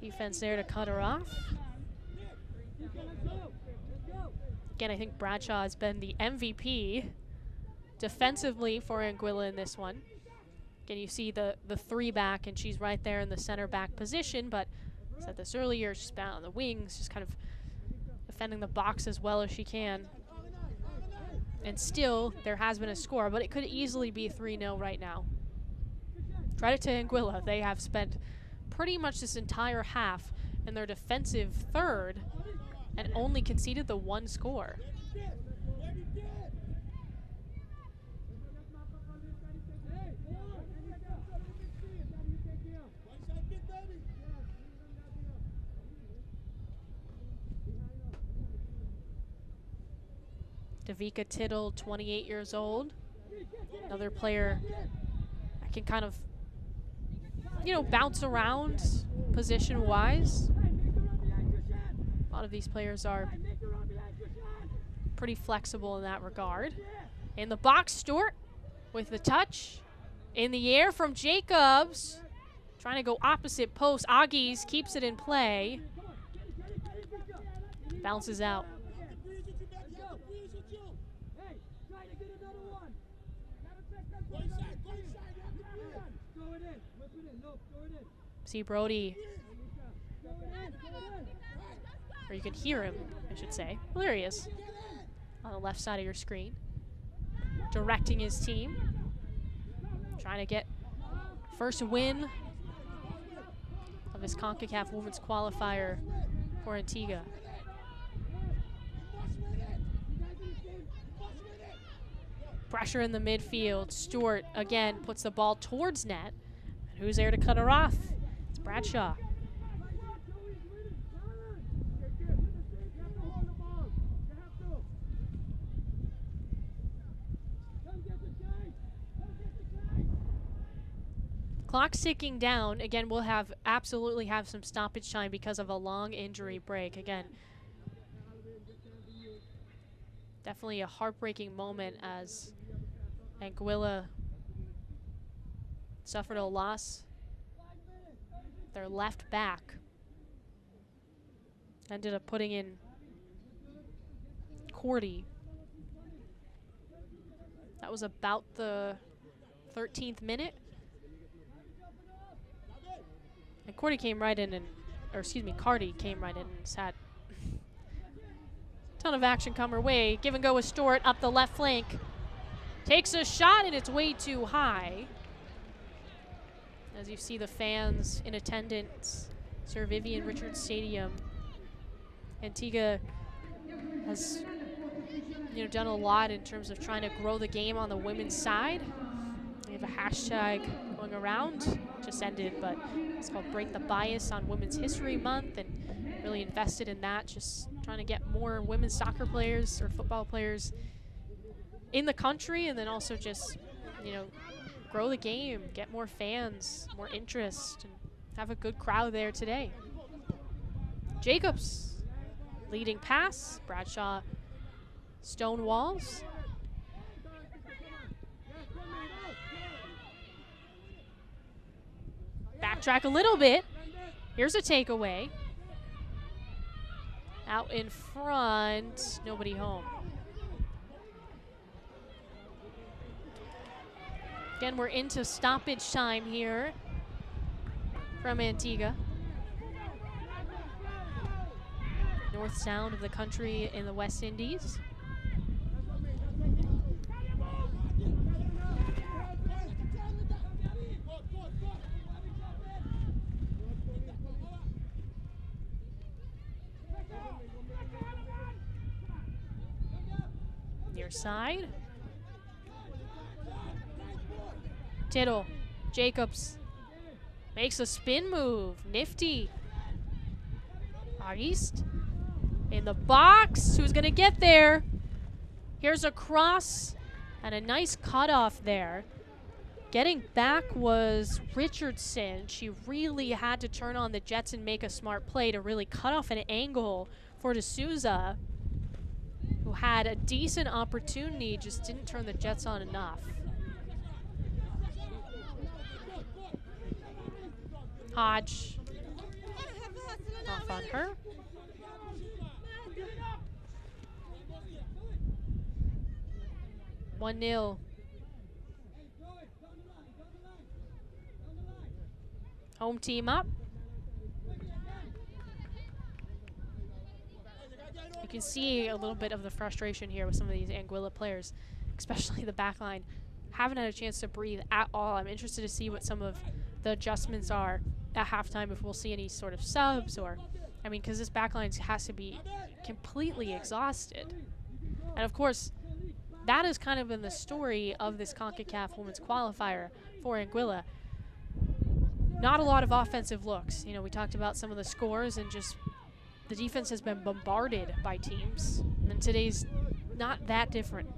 Defense there to cut her off. Again, I think Bradshaw has been the MVP defensively for Anguilla in this one. Again, you see the 3-back, and she's right there in the center back position, but I said this earlier, she's been on the wings, just kind of defending the box as well as she can. And still, there has been a score, but it could easily be 3-0 right now. Credit to Anguilla. They have spent pretty much this entire half in their defensive third and only conceded the 1 score. Davika Tittle, 28 years old. Another player that can kind of, you know, bounce around position-wise. A lot of these players are pretty flexible in that regard. In the box, Stewart with the touch. In the air from Jacobs. Trying to go opposite post. Aggies keeps it in play. Bounces out. See Brody, or you can hear him, I should say. Well, there he is, on the left side of your screen, directing his team, trying to get first win of his CONCACAF Women's Qualifier for Antigua. Pressure in the midfield. Stewart, again, puts the ball towards net. And who's there to cut her off? It's Bradshaw. Clock's ticking down. Again, we'll absolutely have some stoppage time because of a long injury break. Again, definitely a heartbreaking moment as Anguilla suffered a loss. Their left back ended up putting in Cordy. That was about the 13th minute. And Cordy came right in Cardi came right in and sat. Ton of action come her way. Give and go with Stewart up the left flank. Takes a shot and it's way too high. As you see the fans in attendance, Sir Vivian Richards Stadium. Antigua has, you know, done a lot in terms of trying to grow the game on the women's side. We have a hashtag going around, just ended, but it's called Break the Bias on Women's History Month, and really invested in that, just trying to get more women's soccer players or football players in the country, and then also just, you know, grow the game, get more fans, more interest, and have a good crowd there today. Jacobs, leading pass. Bradshaw stonewalls. Backtrack a little bit. Here's a takeaway. Out in front, nobody home. Again, we're into stoppage time here from Antigua. North sound of the country in the West Indies. Near side. Tittle, Jacobs makes a spin move, nifty. East in the box, who's gonna get there? Here's a cross and a nice cutoff there. Getting back was Richardson. She really had to turn on the jets and make a smart play to really cut off an angle for D'Souza, who had a decent opportunity, just didn't turn the jets on enough. Hodge off on her. One 0. Home team up. You can see a little bit of the frustration here with some of these Anguilla players, especially the back line. haven't had a chance to breathe at all. I'm interested to see what some of the adjustments are at halftime, if we'll see any sort of subs or, I mean, because this backline has to be completely exhausted. And of course, that has kind of been the story of this CONCACAF Women's Qualifier for Anguilla. Not a lot of offensive looks. You know, we talked about some of the scores and just the defense has been bombarded by teams. And today's not that different.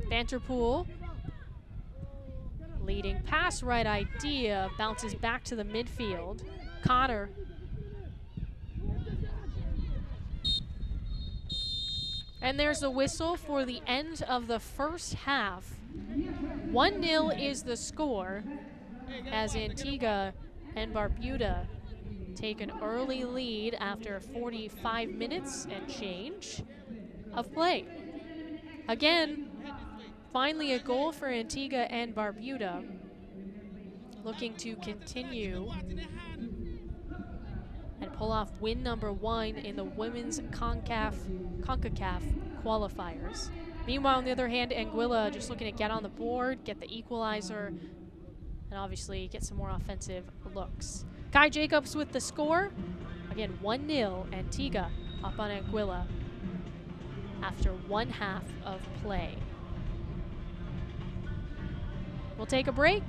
Vanterpool leading pass, right idea, bounces back to the midfield. Connor. And there's the whistle for the end of the first half. 1-0 is the score as Antigua and Barbuda take an early lead after 45 minutes and change of play. Again, finally a goal for Antigua and Barbuda, looking to continue and pull off win number 1 in the women's CONCACAF qualifiers. Meanwhile, on the other hand, Anguilla just looking to get on the board, get the equalizer, and obviously get some more offensive looks. Kai Jacobs with the score. Again, 1-0, Antigua up on Anguilla after 1 half of play. We'll take a break.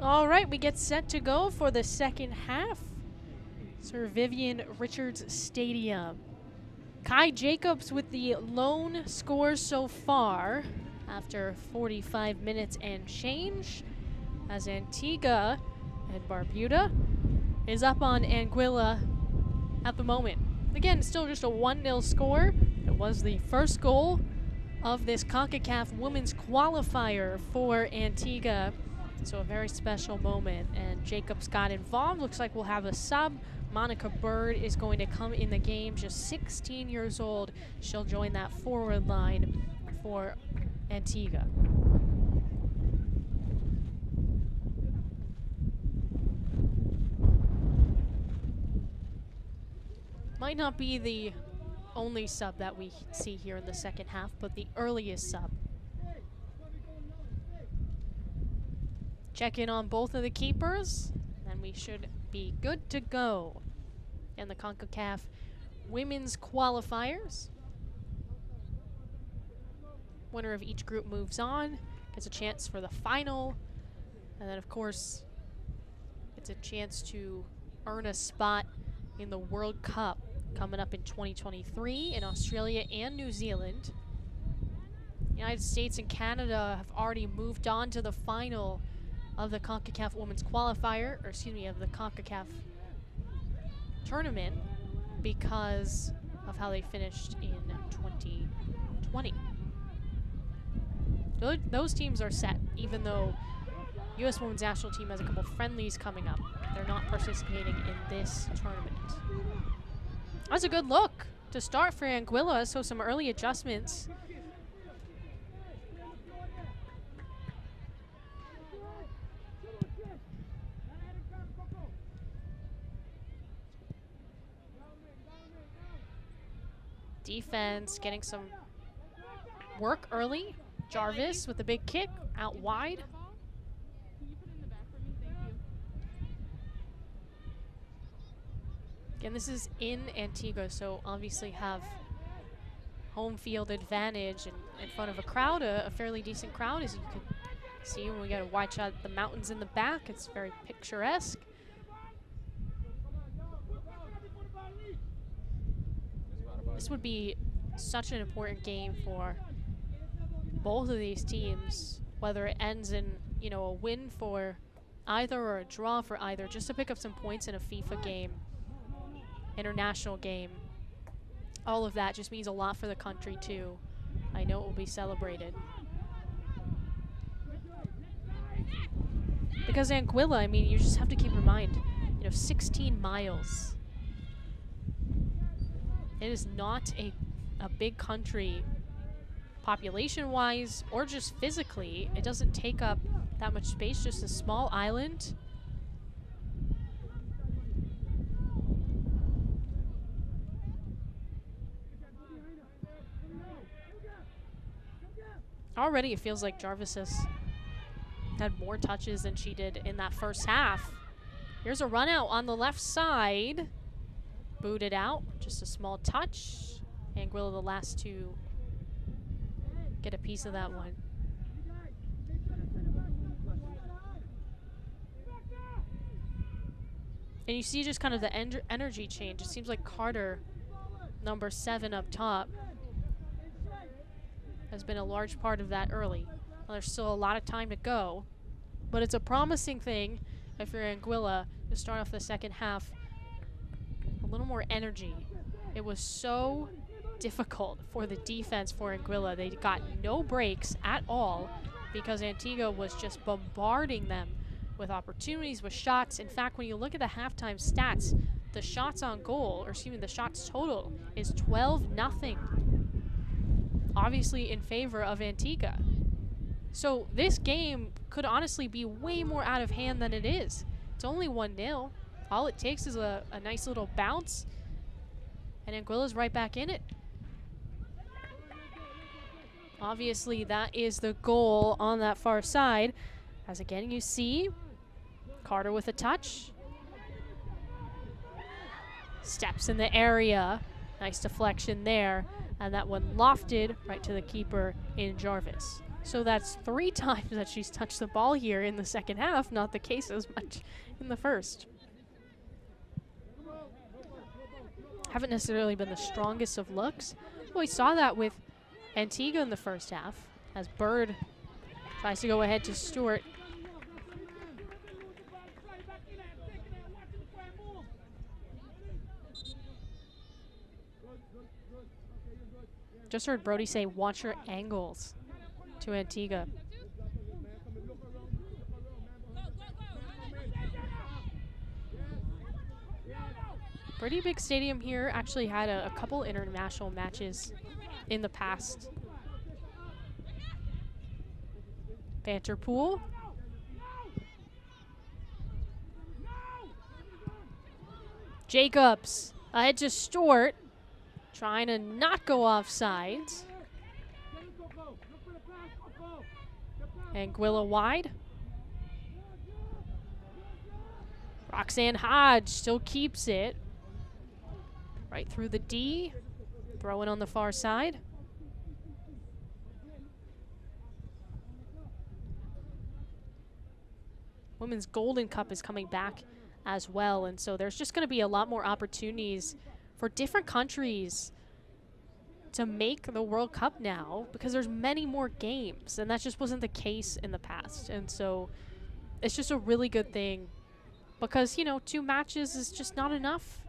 All right, we get set to go for the second half. Sir Vivian Richards Stadium. Kai Jacobs with the lone score so far after 45 minutes and change, as Antigua and Barbuda is up on Anguilla at the moment. Again, still just a 1-0 score. It was the first goal of this CONCACAF Women's Qualifier for Antigua. So a very special moment, and Jacobs got involved. Looks like we'll have a sub. Monica Bird is going to come in the game, just 16 years old. She'll join that forward line for Antigua. Might not be the only sub that we see here in the second half, but the earliest sub. Check in on both of the keepers, and we should be good to go in the CONCACAF Women's Qualifiers. Winner of each group moves on, gets a chance for the final, and then of course it's a chance to earn a spot in the World Cup coming up in 2023 in Australia and New Zealand. The United States and Canada have already moved on to the final of the CONCACAF Women's Qualifier, or excuse me, of the CONCACAF tournament because of how they finished in 2020. Those teams are set, even though U.S. Women's National Team has a couple friendlies coming up. They're not participating in this tournament. That's a good look to start for Anguilla, so some early adjustments. Defense getting some work early. Jarvis with a big kick out wide. Can you put it in the back for me? Thank you. Again, this is in Antigua, so obviously have home field advantage and in front of a crowd, a fairly decent crowd, as you can see when we got a wide shot at the mountains in the back. It's very picturesque. This would be such an important game for both of these teams, whether it ends in, you know, a win for either or a draw for either, just to pick up some points in a FIFA game, international game. All of that just means a lot for the country too. I know it will be celebrated. Because Anguilla, I mean, you just have to keep in mind, you know, 16 miles. It is not a big country population-wise or just physically. It doesn't take up that much space, just a small island. Already it feels like Jarvis has had more touches than she did in that first half. Here's a run out on the left side. Booted out, just a small touch. Anguilla the last to get a piece of that one. And you see just kind of the energy change. It seems like Carter, number 7 up top, has been a large part of that early. Well, there's still a lot of time to go, but it's a promising thing if you're Anguilla to start off the second half. A little more energy. It was so difficult for the defense for Anguilla. They got no breaks at all because Antigua was just bombarding them with opportunities, with shots. In fact, when you look at the halftime stats, the shots on goal, or excuse me, the shots total is 12-0. Obviously in favor of Antigua. So this game could honestly be way more out of hand than it is. It's only 1-0. All it takes is a nice little bounce, and Anguilla's right back in it. Obviously, that is the goal on that far side. As again, you see Carter with a touch. Steps in the area. Nice deflection there. And that one lofted right to the keeper in Jarvis. So that's 3 times that she's touched the ball here in the second half, not the case as much in the first. Haven't necessarily been the strongest of looks. Well, we saw that with Antigua in the first half, as Bird tries to go ahead to Stewart. Just heard Brody say, watch your angles to Antigua. Pretty big stadium here. Actually had a couple international matches in the past. Vanterpool. Jacobs ahead to Stewart. Trying to not go off sides. Anguilla wide. Roxanne Hodge still keeps it. Right through the D. Throwing on the far side. Women's Golden Cup is coming back as well, and so there's just going to be a lot more opportunities for different countries to make the World Cup now, because there's many more games, and that just wasn't the case in the past. And so it's just a really good thing, because, you know, 2 matches is just not enough.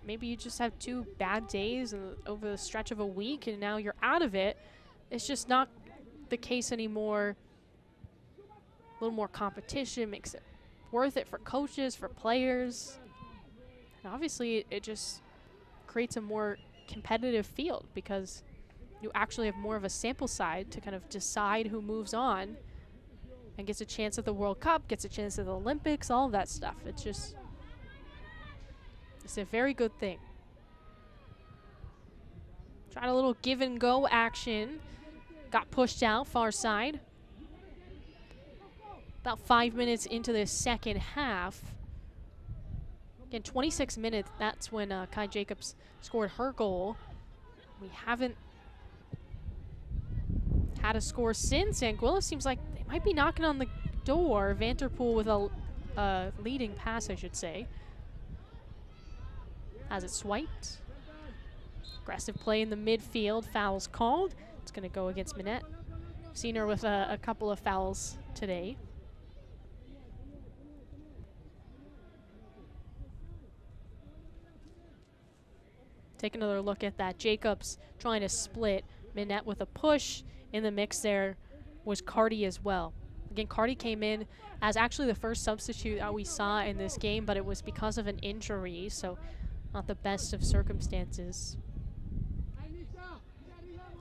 Maybe you just have 2 bad days over the stretch of a week, and now you're out of it. It's just not the case anymore. A little more competition makes it worth it for coaches, for players. And obviously it just creates a more competitive field, because you actually have more of a sample side to kind of decide who moves on and gets a chance at the World Cup, gets a chance at the Olympics, all of that stuff. It's a very good thing. Tried a little give and go action. Got pushed out far side. About 5 minutes into the second half. Again, 26 minutes, that's when Kai Jacobs scored her goal. We haven't had a score since. Anguilla seems like they might be knocking on the door. Vanterpool with a leading pass, I should say. Has it swiped. Aggressive play in the midfield. Foul's called. It's going to go against Minette. Seen her with a couple of fouls today. Take another look at that. Jacobs trying to split. Minette with a push. In the mix there was Cardi as well. Again, Cardi came in as actually the first substitute that we saw in this game, but it was because of an injury, so not the best of circumstances.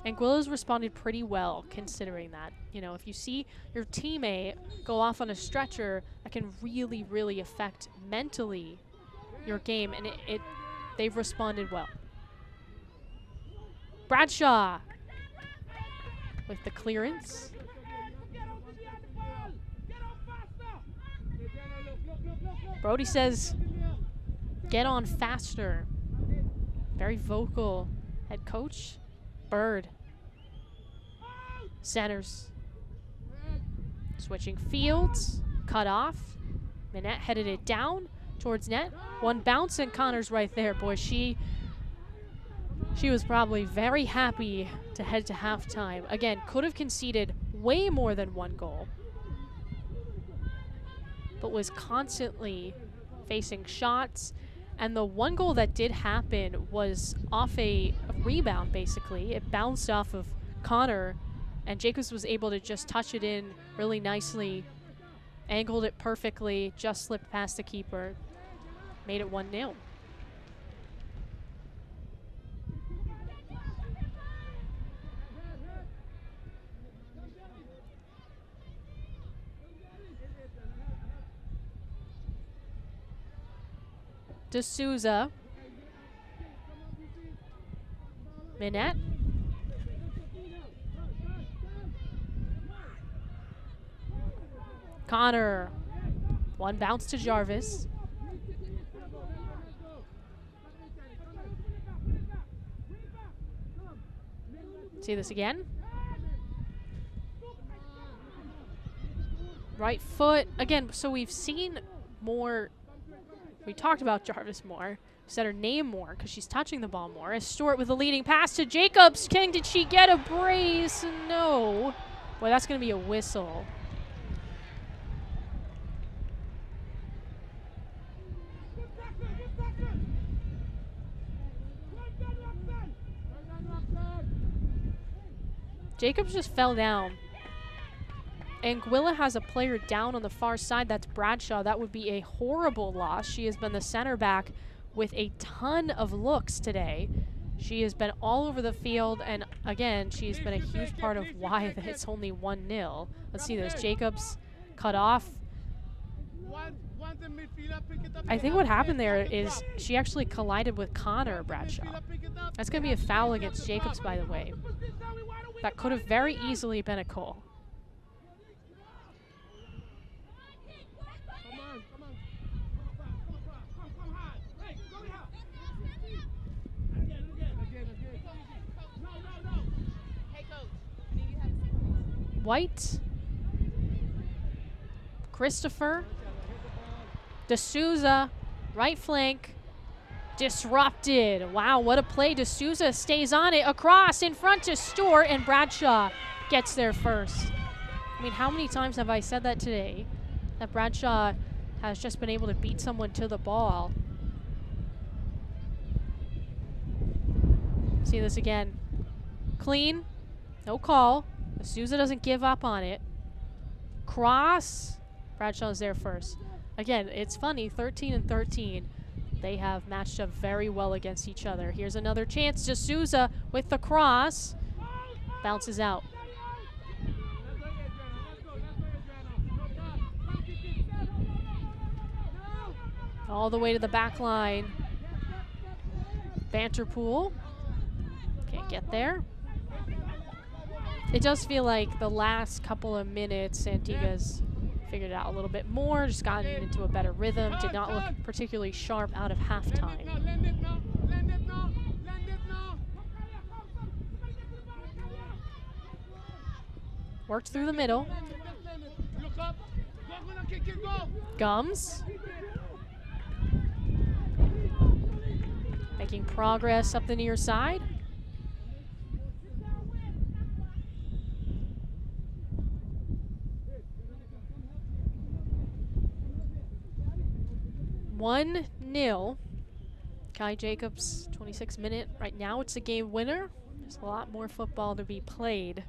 Anguilla's responded pretty well, considering that. You know, if you see your teammate go off on a stretcher, that can really, really affect mentally your game, and they've responded well. Bradshaw with the clearance. Brody says, get on faster. Very vocal head coach. Bird. Centers. Switching fields. Cut off. Minette headed it down towards net. One bounce, and Connor's right there. Boy, she was probably very happy to head to halftime. Again, could have conceded way more than 1 goal, but was constantly facing shots. And the 1 goal that did happen was off a rebound, basically. It bounced off of Connor, and Jacobs was able to just touch it in really nicely, angled it perfectly, just slipped past the keeper, made it 1-0. D'Souza. Minette. Connor. 1 bounce to Jarvis. See this again. Right foot. Again, so we've seen more. We talked about Jarvis more. We said her name more because she's touching the ball more. As Stewart with a leading pass to Jacobs. Did she get a brace? No. Boy, that's going to be a whistle. Jacobs just fell down. Anguilla has a player down on the far side. That's Bradshaw. That would be a horrible loss. She has been the center back with a ton of looks today. She has been all over the field, and again, she's been a huge part of why it's only 1-0. Let's see this. Jacobs cut off. I think what happened there is she actually collided with Connor Bradshaw. That's going to be a foul against Jacobs, by the way. That could have very easily been a goal. White. Christopher. D'Souza. Right flank. Disrupted. Wow, what a play. D'Souza stays on it. Across in front to Stewart, and Bradshaw gets there first. I mean, how many times have I said that today? That Bradshaw has just been able to beat someone to the ball. See this again. Clean. No call. D'Souza doesn't give up on it. Cross. Bradshaw's there first. Again, it's funny. 13 and 13. They have matched up very well against each other. Here's another chance. D'Souza with the cross. Bounces out. All the way to the back line. Vanterpool. Can't get there. It does feel like the last couple of minutes, Antigua's figured it out a little bit more, just gotten into a better rhythm, did not look particularly sharp out of halftime. Worked through the middle. Gums. Making progress up the near side. One 0. Kai Jacobs, 26th minute. Right now it's a game winner. There's a lot more football to be played.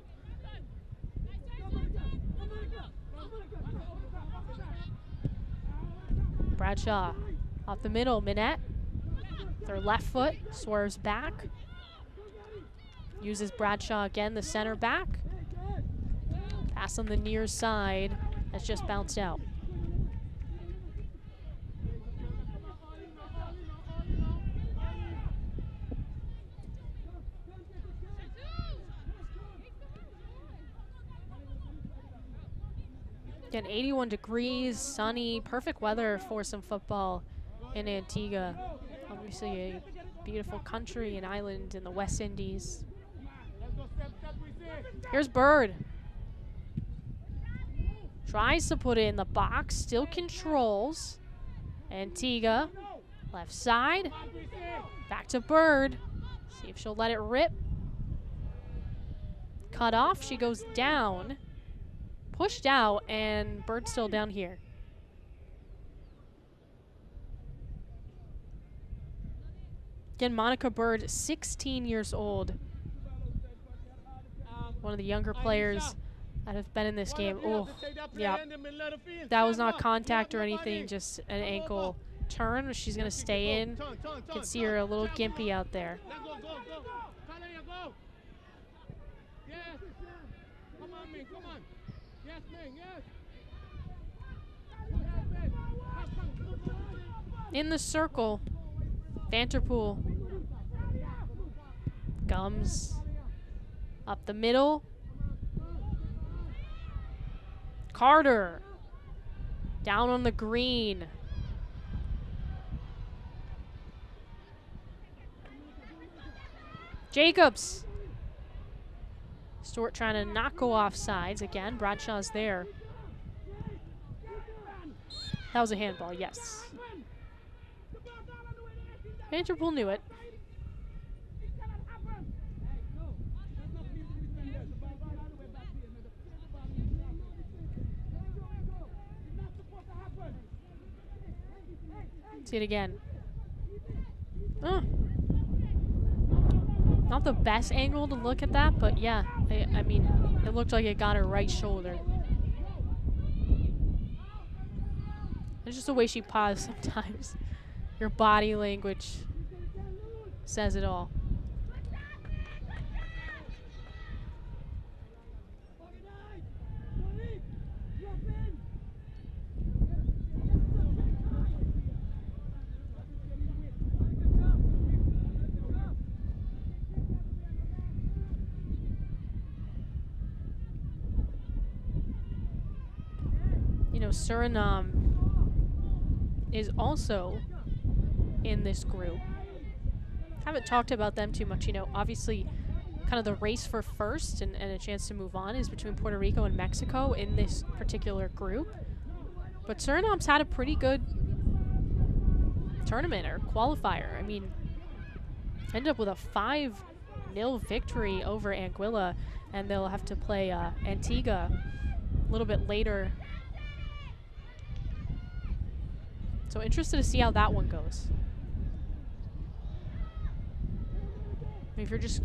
Bradshaw off the middle. Minette, their left foot, swerves back. Uses Bradshaw again, the center back. Pass on the near side. That's just bounced out. Again, 81 degrees, sunny, perfect weather for some football in Antigua. Obviously a beautiful country and island in the West Indies. Here's Bird. Tries to put it in the box, still controls. Antigua, left side. Back to Bird. See if she'll let it rip. Cut off, she goes down. Pushed out, and Bird's still down here. Again, Monica Bird, 16 years old. One of the younger players that have been in this game. Oh, yeah. That was not contact or anything, just an ankle turn. She's going to stay in. You can see her a little gimpy out there. In the circle, Vanterpool. Gums up the middle. Carter down on the green. Jacobs. Stewart trying to not go off sides again. Bradshaw's there. That was a handball, yes. Vanderpool knew it. See it again. Not the best angle to look at that, but yeah, I mean, it looked like it got her right shoulder. It's just the way she paused sometimes. Your body language says it all. You know, Suriname is also in this group. Haven't talked about them too much, you know, obviously kind of the race for first and a chance to move on is between Puerto Rico and Mexico in this particular group. But Suriname's had a pretty good tournament or qualifier. I mean, ended up with a 5-0 victory over Anguilla, and they'll have to play Antigua a little bit later. So interested to see how that one goes. I mean, if you're just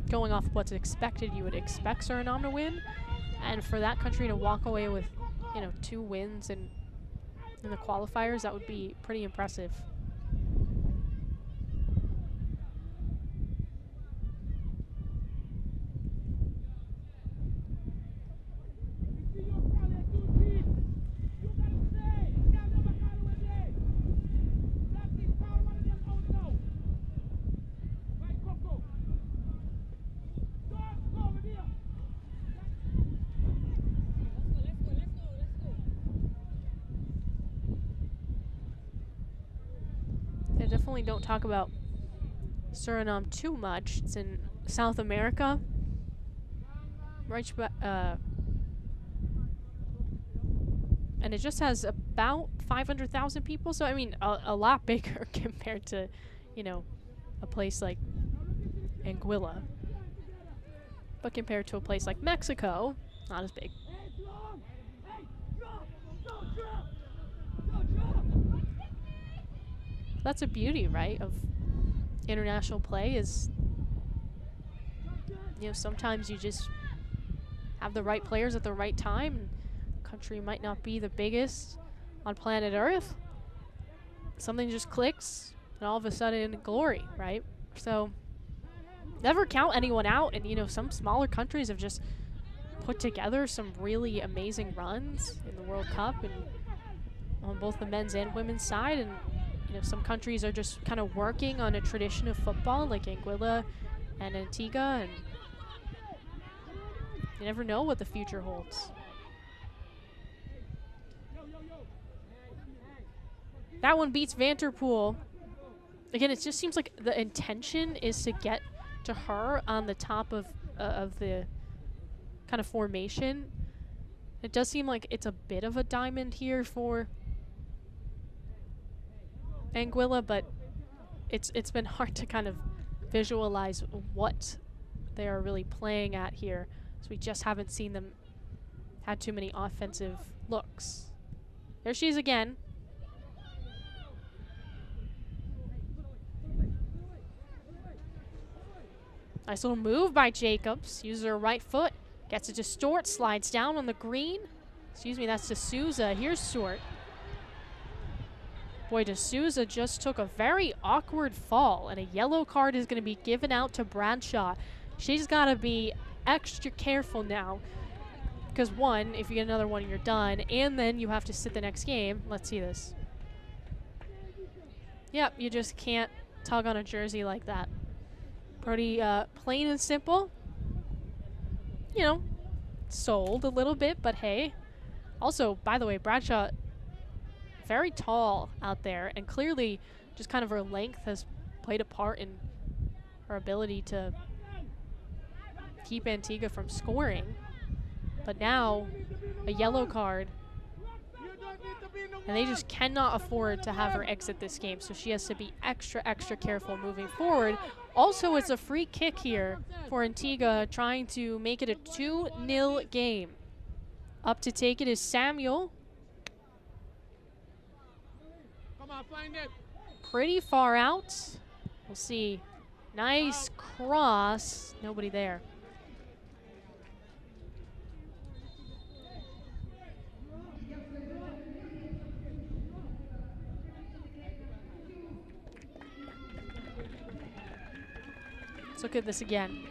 going off what's expected, you would expect Suriname to win. And for that country to walk away with, you know, 2 wins in the qualifiers, that would be pretty impressive. Definitely don't talk about Suriname too much. It's in South America. Right, and it just has about 500,000 people. So, I mean, a lot bigger compared to, you know, a place like Anguilla. But compared to a place like Mexico, not as big. That's a beauty, right, of international play is, you know, sometimes you just have the right players at the right time. Country might not be the biggest on planet Earth. Something just clicks, and all of a sudden, glory, right? So, never count anyone out. And, you know, some smaller countries have just put together some really amazing runs in the World Cup and on both the men's and women's side. And, you know, some countries are just kind of working on a tradition of football, like Anguilla and Antigua, and you never know what the future holds. That one beats Vanderpool. Again, it just seems like the intention is to get to her on the top of the kind of formation. It does seem like it's a bit of a diamond here for Anguilla, but it's been hard to kind of visualize what they are really playing at here. So we just haven't seen them had too many offensive looks. There she is again. Nice little move by Jacobs. Uses her right foot. Gets it to Stewart. Slides down on the green. Excuse me, that's to Souza. Here's Stewart. Boy, D'Souza just took a very awkward fall, and a yellow card is going to be given out to Bradshaw. She's got to be extra careful now, because one, if you get another one, you're done, and then you have to sit the next game. Let's see this. Yep, you just can't tug on a jersey like that. Pretty plain and simple. You know, sold a little bit, but hey. Also, by the way, Bradshaw, very tall out there, and clearly just kind of her length has played a part in her ability to keep Antigua from scoring. But now, a yellow card. And they just cannot afford to have her exit this game, so she has to be extra, extra careful moving forward. Also, it's a free kick here for Antigua, trying to make it a 2-0 game. Up to take it is Samuel. Come on, find it. Pretty far out. We'll see. Nice cross. Nobody there. Let's look at this again.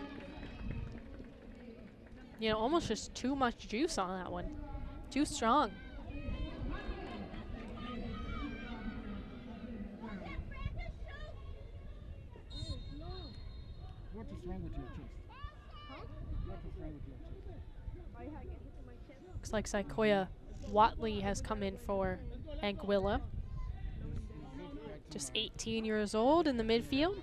You know, almost just too much juice on that one. Too strong. What is wrong with your chest? What is wrong with your chest? Looks like Sequoia Watley has come in for Anguilla. Just 18 years old in the midfield.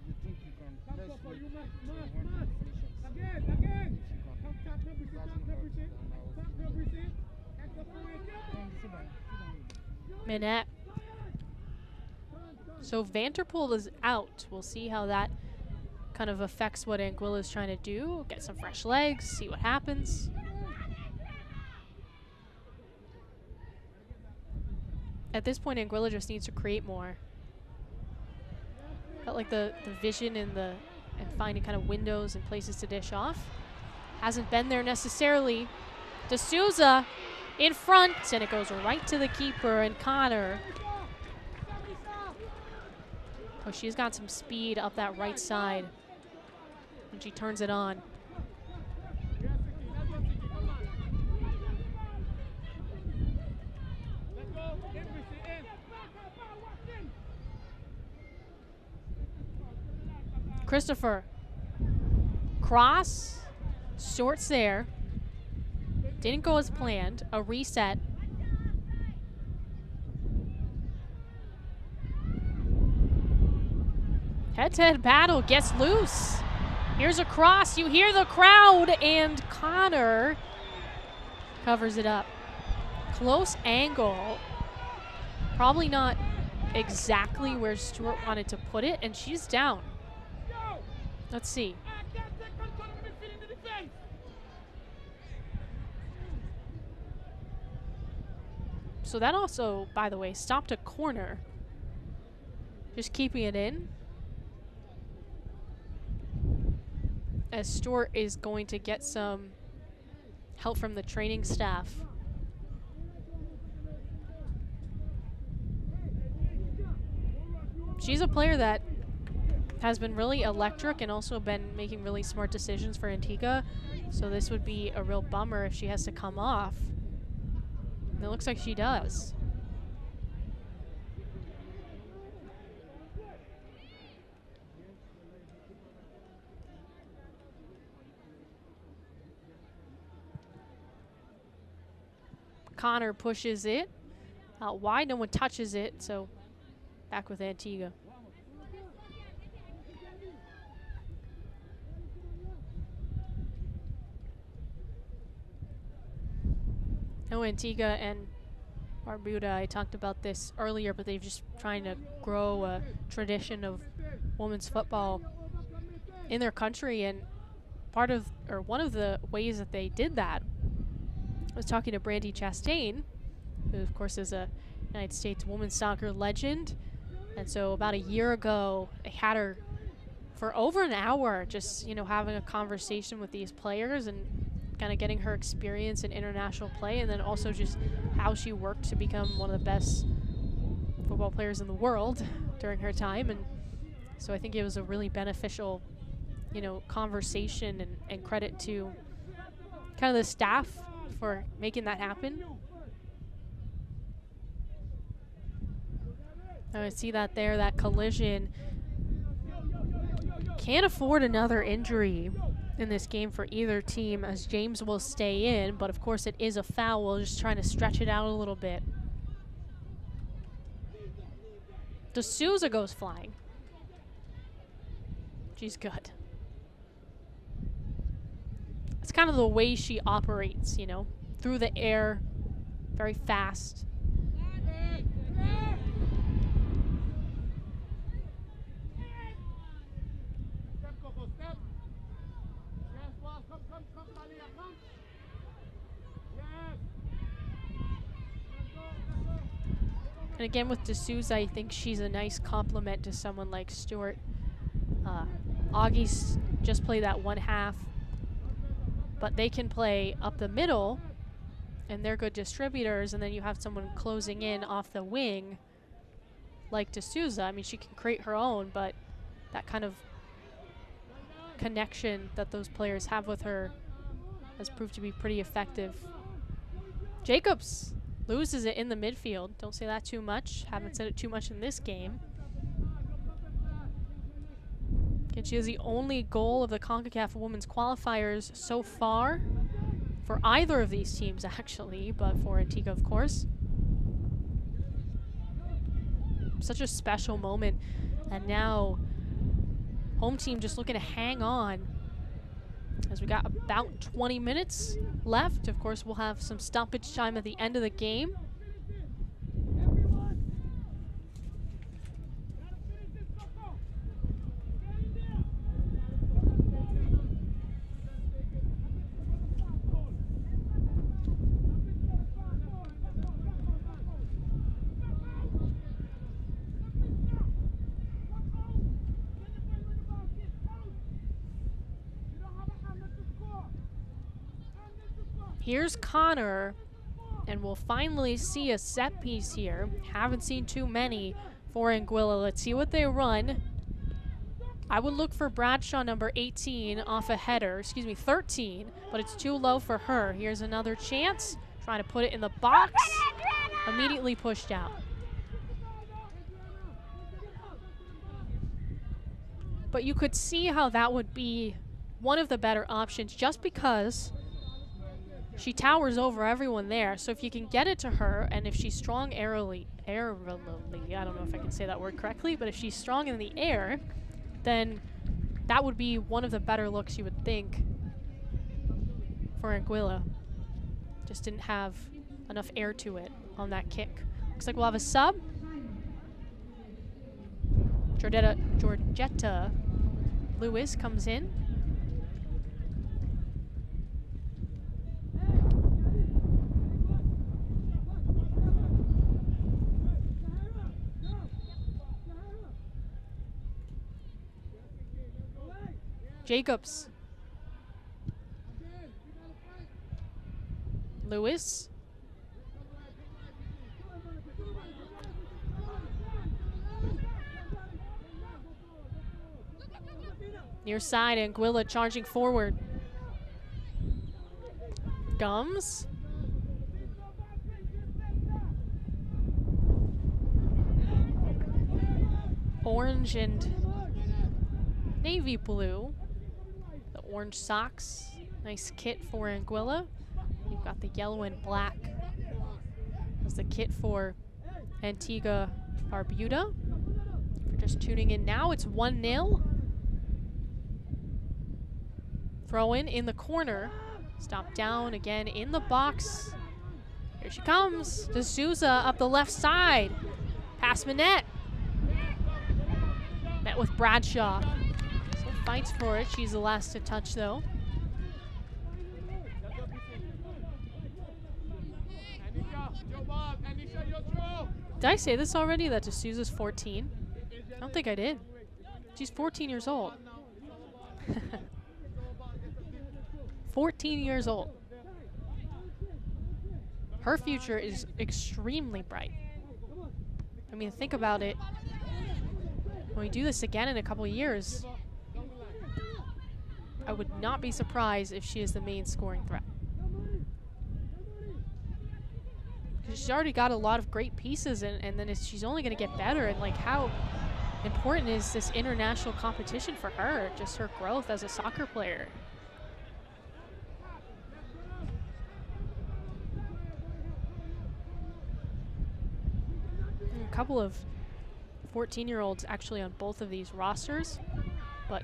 You think you can press me to one position? Minette. So Vanderpool is out. We'll see how that kind of affects what Anguilla is trying to do. Get some fresh legs, see what happens. At this point, Anguilla just needs to create more. Felt like the vision and finding kind of windows and places to dish off hasn't been there necessarily. D'Souza in front, and it goes right to the keeper and Connor. Oh, she's got some speed up that right side, and she turns it on. Christopher. Cross. Shorts there. Didn't go as planned. A reset. Head-to-head battle gets loose. Here's a cross. You hear the crowd, and Connor covers it up. Close angle. Probably not exactly where Stewart wanted to put it, and she's down. Let's see. So that also, by the way, stopped a corner. Just keeping it in. As Stewart is going to get some help from the training staff. She's a player that has been really electric and also been making really smart decisions for Antigua. So this would be a real bummer if she has to come off. And it looks like she does. Connor pushes it out wide. No one touches it, so back with Antigua. No, Antigua and Barbuda, I talked about this earlier, but they've just trying to grow a tradition of women's football in their country, and one of the ways that they did that, I was talking to Brandy Chastain, who of course is a United States women's soccer legend, and so about a year ago, they had her for over an hour, just having a conversation with these players and kind of getting her experience in international play, and then also just how she worked to become one of the best football players in the world during her time. And so I think it was a really beneficial, conversation, and credit to kind of the staff for making that happen. I see that there, that collision. Can't afford another injury in this game for either team, as James will stay in, but of course it is a foul, just trying to stretch it out a little bit. D'Souza goes flying. She's good. It's kind of the way she operates, you know, through the air, very fast. And again, with D'Souza, I think she's a nice complement to someone like Stewart. Augie's just played that one half, but they can play up the middle, and they're good distributors, and then you have someone closing in off the wing like D'Souza. I mean, she can create her own, but that kind of connection that those players have with her has proved to be pretty effective. Jacobs loses it in the midfield. Don't say that too much. Haven't said it too much in this game. And she is the only goal of the CONCACAF Women's Qualifiers so far for either of these teams, actually, but for Antigua, of course. Such a special moment. And now, home team just looking to hang on as we got about 20 minutes left. Of course, we'll have some stoppage time at the end of the game. Here's Connor, and we'll finally see a set piece here. Haven't seen too many for Anguilla. Let's see what they run. I would look for Bradshaw, number 18, off a header. Excuse me, 13, but it's too low for her. Here's another chance. Trying to put it in the box. Immediately pushed out. But you could see how that would be one of the better options just because she towers over everyone there. So if you can get it to her, and if she's strong aerially, I don't know if I can say that word correctly, but if she's strong in the air, then that would be one of the better looks you would think for Anguilla. Just didn't have enough air to it on that kick. Looks like we'll have a sub. Georgetta Lewis comes in. Jacobs. Lewis. Near side, Anguilla charging forward. Gums. Orange and navy blue. The orange socks. Nice kit for Anguilla. You've got the yellow and black as the kit for Antigua Barbuda. If you're just tuning in now, it's 1-0. Throw in the corner. Stop down again in the box. Here she comes. D'Souza up the left side. Past Manette. Met with Bradshaw. Still fights for it. She's the last to touch though. Did I say this already, that D'Souza's 14? I don't think I did. She's 14 years old. 14 years old. Her future is extremely bright. I mean, think about it. When we do this again in a couple years, I would not be surprised if she is the main scoring threat. She's already got a lot of great pieces, and then she's only going to get better. And like, how important is this international competition for her? Just her growth as a soccer player. A couple of 14-year-olds actually on both of these rosters, but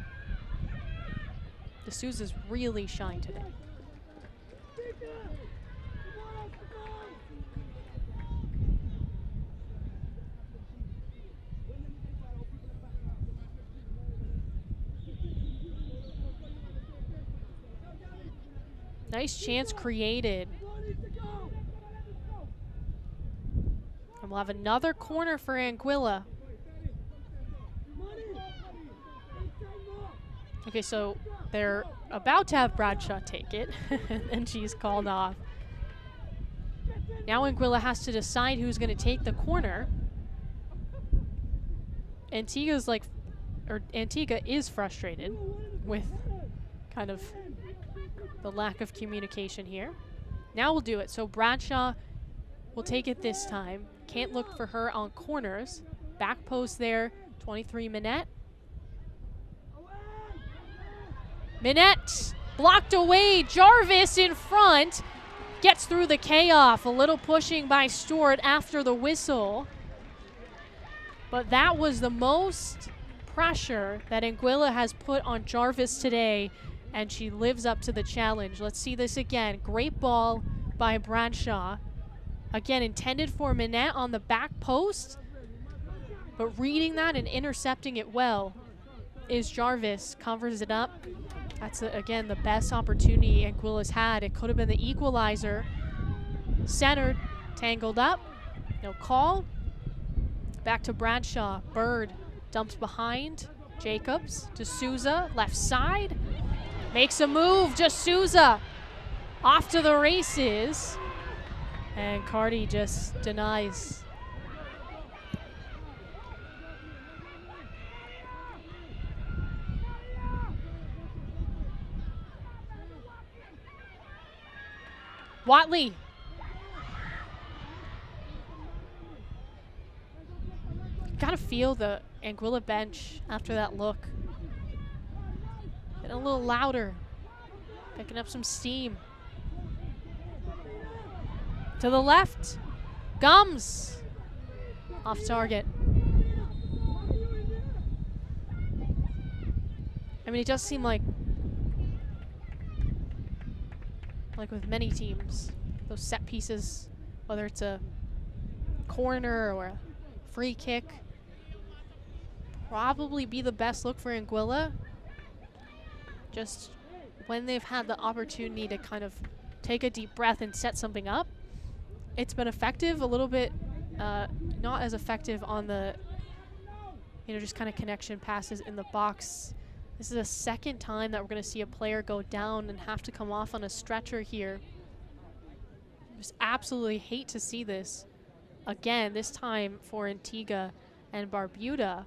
D'Souza's really shined today. Nice chance created. And we'll have another corner for Anguilla. Okay, so they're about to have Bradshaw take it, and she's called off. Now Anguilla has to decide who's going to take the corner. Antigua is frustrated with kind of the lack of communication here. Now we'll do it. So Bradshaw will take it this time. Can't look for her on corners. Back post there, 23 Minette. Minette blocked away. Jarvis in front. Gets through the K-off. A little pushing by Stewart after the whistle. But that was the most pressure that Anguilla has put on Jarvis today, and she lives up to the challenge. Let's see this again. Great ball by Bradshaw. Again, intended for Minette on the back post, but reading that and intercepting it well is Jarvis. Covers it up. That's, again, the best opportunity Anguilla's had. It could have been the equalizer. Centered, tangled up, no call. Back to Bradshaw. Bird dumps behind. Jacobs to Souza, left side. Makes a move, just Souza. Off to the races. And Cardi just denies. Watley. Gotta feel the Anguilla bench after that look. Getting a little louder. Picking up some steam. To the left. Gums. Off target. I mean, it does seem like with many teams, those set pieces, whether it's a corner or a free kick, probably be the best look for Anguilla. Just when they've had the opportunity to kind of take a deep breath and set something up, it's been effective, a little bit not as effective on the, just kind of connection passes in the box. This is the second time that we're going to see a player go down and have to come off on a stretcher here. Just absolutely hate to see this. Again, this time for Antigua and Barbuda.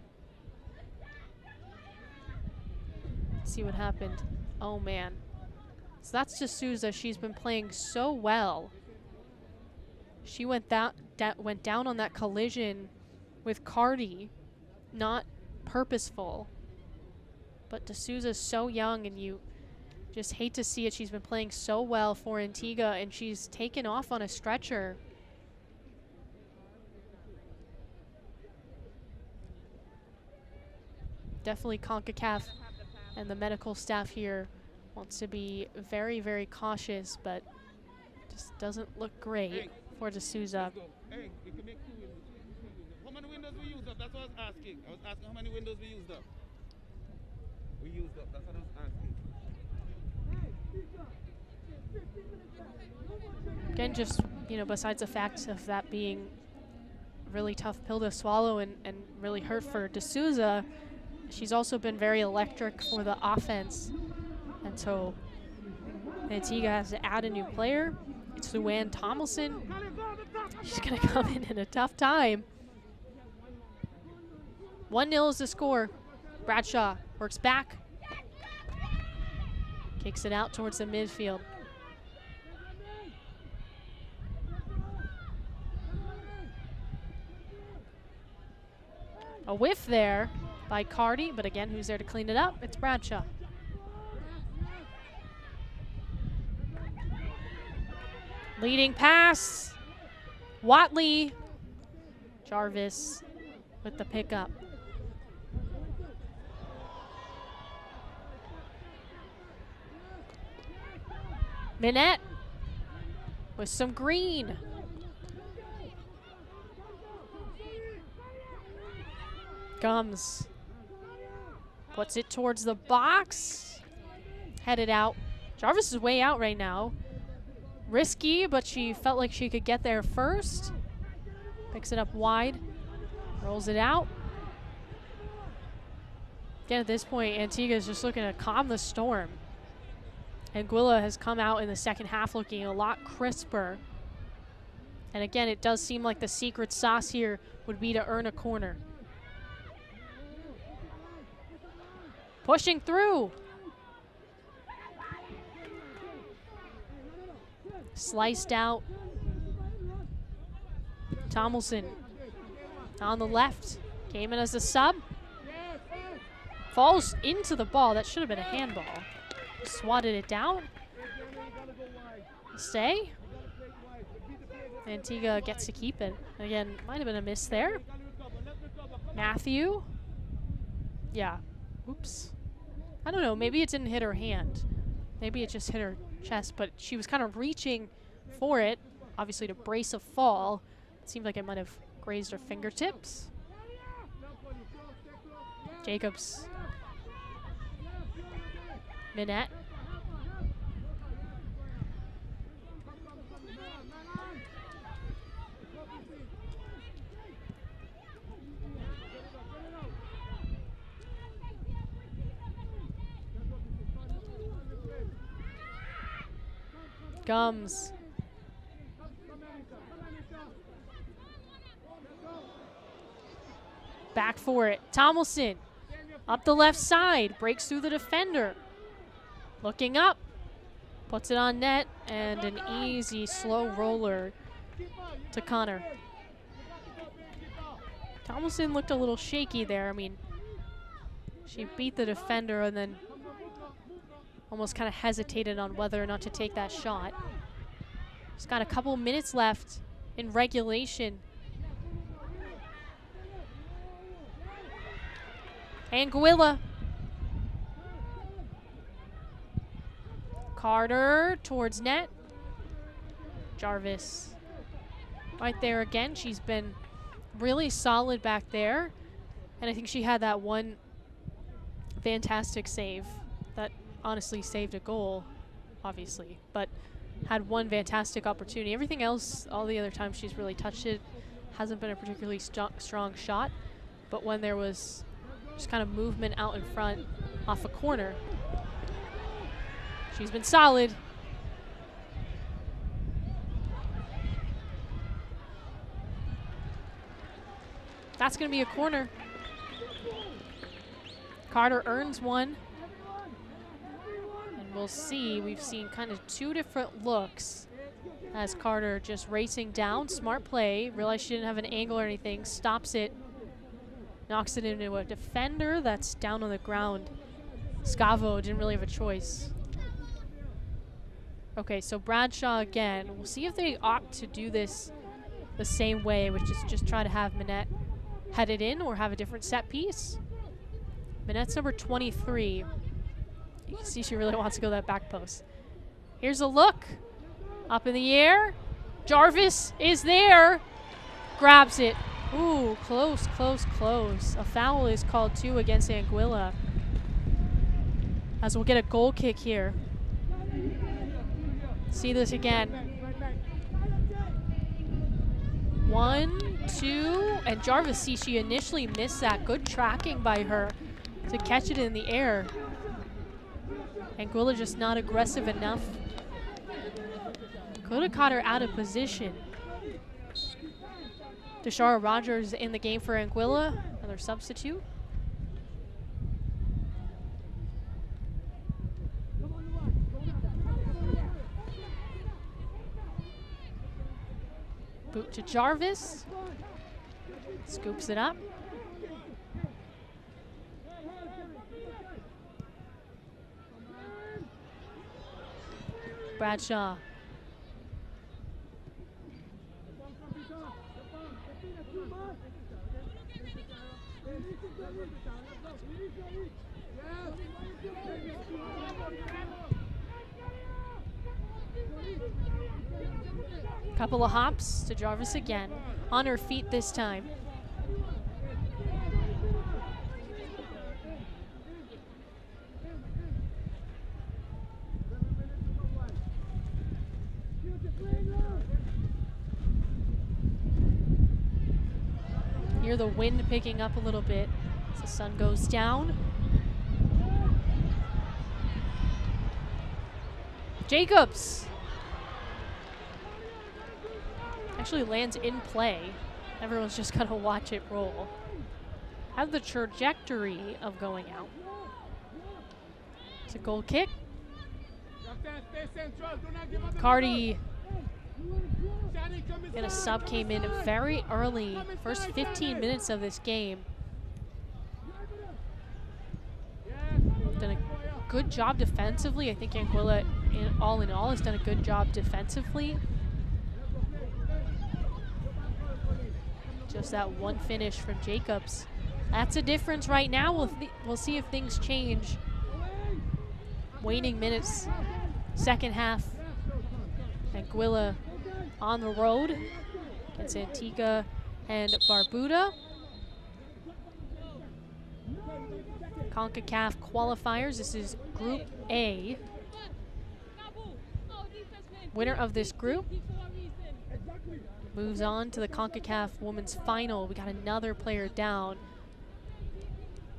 See what happened. Oh, man. So that's just Souza. She's been playing so well. She went down on that collision with Cardi. Not purposeful. But D'Souza's so young, and you just hate to see it. She's been playing so well for Antigua, and she's taken off on a stretcher. Definitely CONCACAF and the medical staff here wants to be very, very cautious, but just doesn't look great for D'Souza. Hey, we can make 2 windows. How many windows we used up? That's what I was asking. I was asking how many windows we used up. We used up. That's what I was asking. Again, just, besides the fact of that being a really tough pill to swallow and really hurt for D'Souza, she's also been very electric for the offense. And so Antigua has to add a new player. It's Luann Tomlinson. She's going to come in a tough time. 1-0 is the score. Bradshaw works back. Kicks it out towards the midfield. A whiff there by Cardi, but again, who's there to clean it up? It's Bradshaw. Leading pass. Watley. Jarvis with the pickup. Minette with some green. Gums puts it towards the box. Headed out Jarvis is way out right now. Risky, but she felt like she could get there first. Picks it up wide. Rolls it out. Again, at this point, Antigua is just looking to calm the storm. Anguilla has come out in the second half looking a lot crisper. And again, it does seem like the secret sauce here would be to earn a corner. Pushing through. Sliced out. Tomlinson on the left. Came in as a sub. Falls into the ball. That should have been a handball. Swatted it down. Stay. Antigua gets to keep it. Again, might have been a miss there. Matthew. Yeah. Oops. I don't know. Maybe it didn't hit her hand. Maybe it just hit her chest, but she was kind of reaching for it, obviously to brace a fall. It seemed like it might have grazed her fingertips. Jacobs. Minette. Gums. Back for it. Tomlinson. Up the left side. Breaks through the defender. Looking up. Puts it on net. And an easy, slow roller to Connor. Tomlinson looked a little shaky there. I mean, she beat the defender and then almost kind of hesitated on whether or not to take that shot. She's got a couple minutes left in regulation. Anguilla. Carter towards net. Jarvis. Right there again. She's been really solid back there. And I think she had that one fantastic save that honestly saved a goal, obviously, but had one fantastic opportunity. Everything else, all the other times she's really touched it, hasn't been a particularly strong shot, but when there was just kind of movement out in front off a corner, she's been solid. That's going to be a corner. Carter earns one. And we'll see. We've seen kind of two different looks as Carter just racing down. Smart play. Realized she didn't have an angle or anything. Stops it. Knocks it into a defender that's down on the ground. Scavo didn't really have a choice. Okay, so Bradshaw again. We'll see if they opt to do this the same way, which is just try to have Minette head it in or have a different set piece. Minette's number 23. You can see she really wants to go that back post. Here's a look. Up in the air. Jarvis is there. Grabs it. Ooh, close, close, close. A foul is called too against Anguilla. As we'll get a goal kick here. See this again. 1, 2, and Jarvis, see, she initially missed that. Good tracking by her to catch it in the air. Anguilla just not aggressive enough. Could have caught her out of position. Deshara Rogers in the game for Anguilla, another substitute. Boot to Jarvis. Scoops it up. Bradshaw. Couple of hops to Jarvis again. On her feet this time. Hear the wind picking up a little bit as the sun goes down. Jacobs actually lands in play. Everyone's just gonna watch it roll. Have the trajectory of going out. It's a goal kick. Cardi and a sub came in very early, first 15 minutes of this game. Done a good job defensively. I think Anguilla, all in all, has done a good job defensively. Just that one finish from Jacobs. That's a difference right now. We'll see if things change. Waning minutes, second half. Anguilla on the road against Antigua and Barbuda. Concacaf qualifiers. This is Group A. Winner of this group moves on to the Concacaf Women's Final. We got another player down.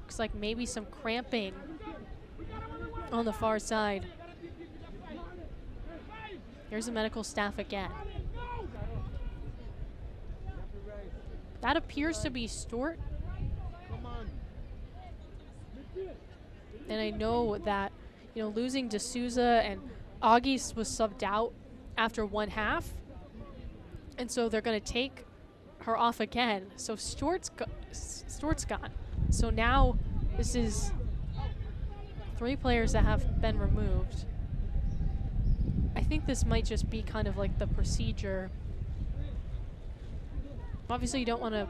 Looks like maybe some cramping on the far side. Here's the medical staff again. That appears to be Stewart. And I know that, you know, losing D'Souza and August was subbed out after one half. And so they're going to take her off again. So Stewart's gone. So now this is 3 players that have been removed. I think this might just be kind of like the procedure. Obviously, you don't want to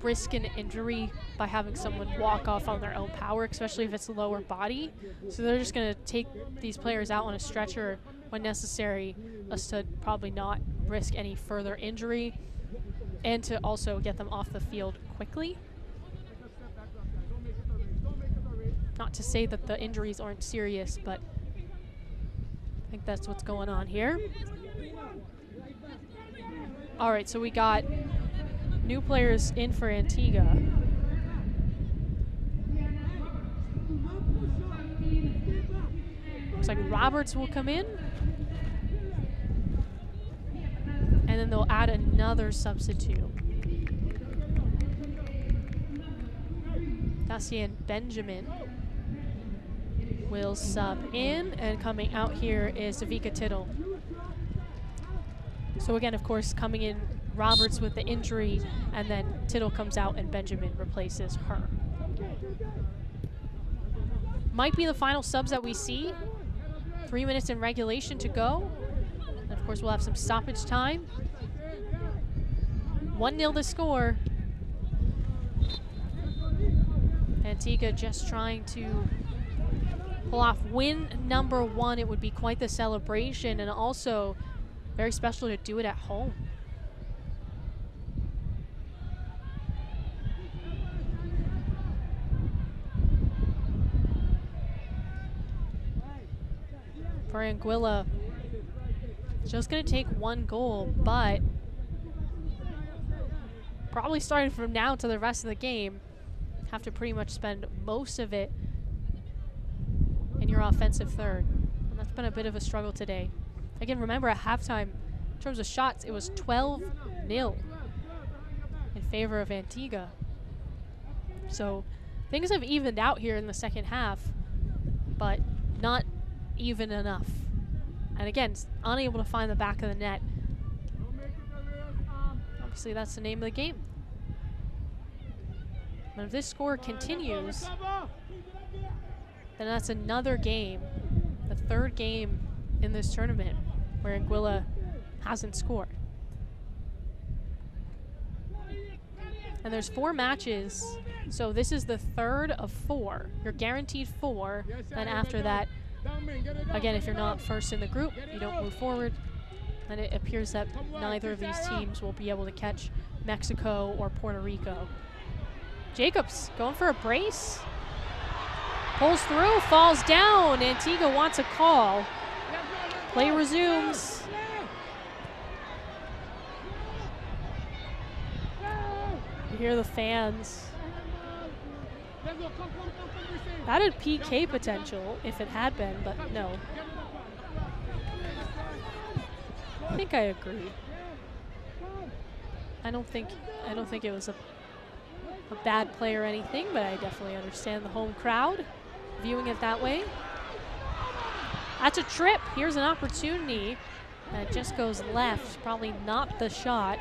risk an injury by having someone walk off on their own power, especially if it's a lower body. So they're just going to take these players out on a stretcher when necessary, as to probably not risk any further injury, and to also get them off the field quickly. Not to say that the injuries aren't serious, but I think that's what's going on here. All right, so we got new players in for Antigua. Looks like Roberts will come in. And then they'll add another substitute. Dacian Benjamin will sub in, and coming out here is Davika Tittle. So again, of course, coming in Roberts with the injury, and then Tittle comes out and Benjamin replaces her. Might be the final subs that we see. 3 minutes in regulation to go. And of course, we'll have some stoppage time. 1-0 the score. Antigua just trying to pull off win number 1. It would be quite the celebration, and also very special to do it at home. For Anguilla, just going to take 1 goal, but probably starting from now to the rest of the game, have to pretty much spend most of it in your offensive third. And that's been a bit of a struggle today. Again, remember at halftime, in terms of shots, it was 12-0 in favor of Antigua. So things have evened out here in the second half, but not even enough. And again, unable to find the back of the net. Obviously, that's the name of the game. And if this score continues, then that's another game, the 3rd game in this tournament where Anguilla hasn't scored. And there's 4 matches, so this is the 3rd of 4. You're guaranteed 4, and after that, again, if you're not first in the group, you don't move forward. And it appears that neither of these teams will be able to catch Mexico or Puerto Rico. Jacobs going for a brace. Pulls through, falls down. Antigua wants a call. Play resumes. You hear the fans. Let's go. Come, receive. That had PK potential if it had been, but no. I think I agree. I don't think it was a bad play or anything, but I definitely understand the home crowd viewing it that way. That's a trip. Here's an opportunity. And it just goes left. Probably not the shot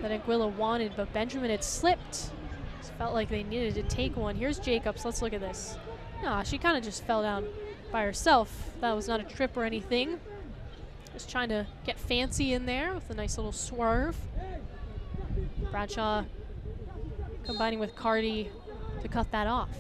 that Anguilla wanted, but Benjamin had slipped. Just felt like they needed to take one. Here's Jacobs. Let's look at this. Nah, she kind of just fell down by herself. That was not a trip or anything. Just trying to get fancy in there with a nice little swerve. Bradshaw combining with Cardi to cut that off.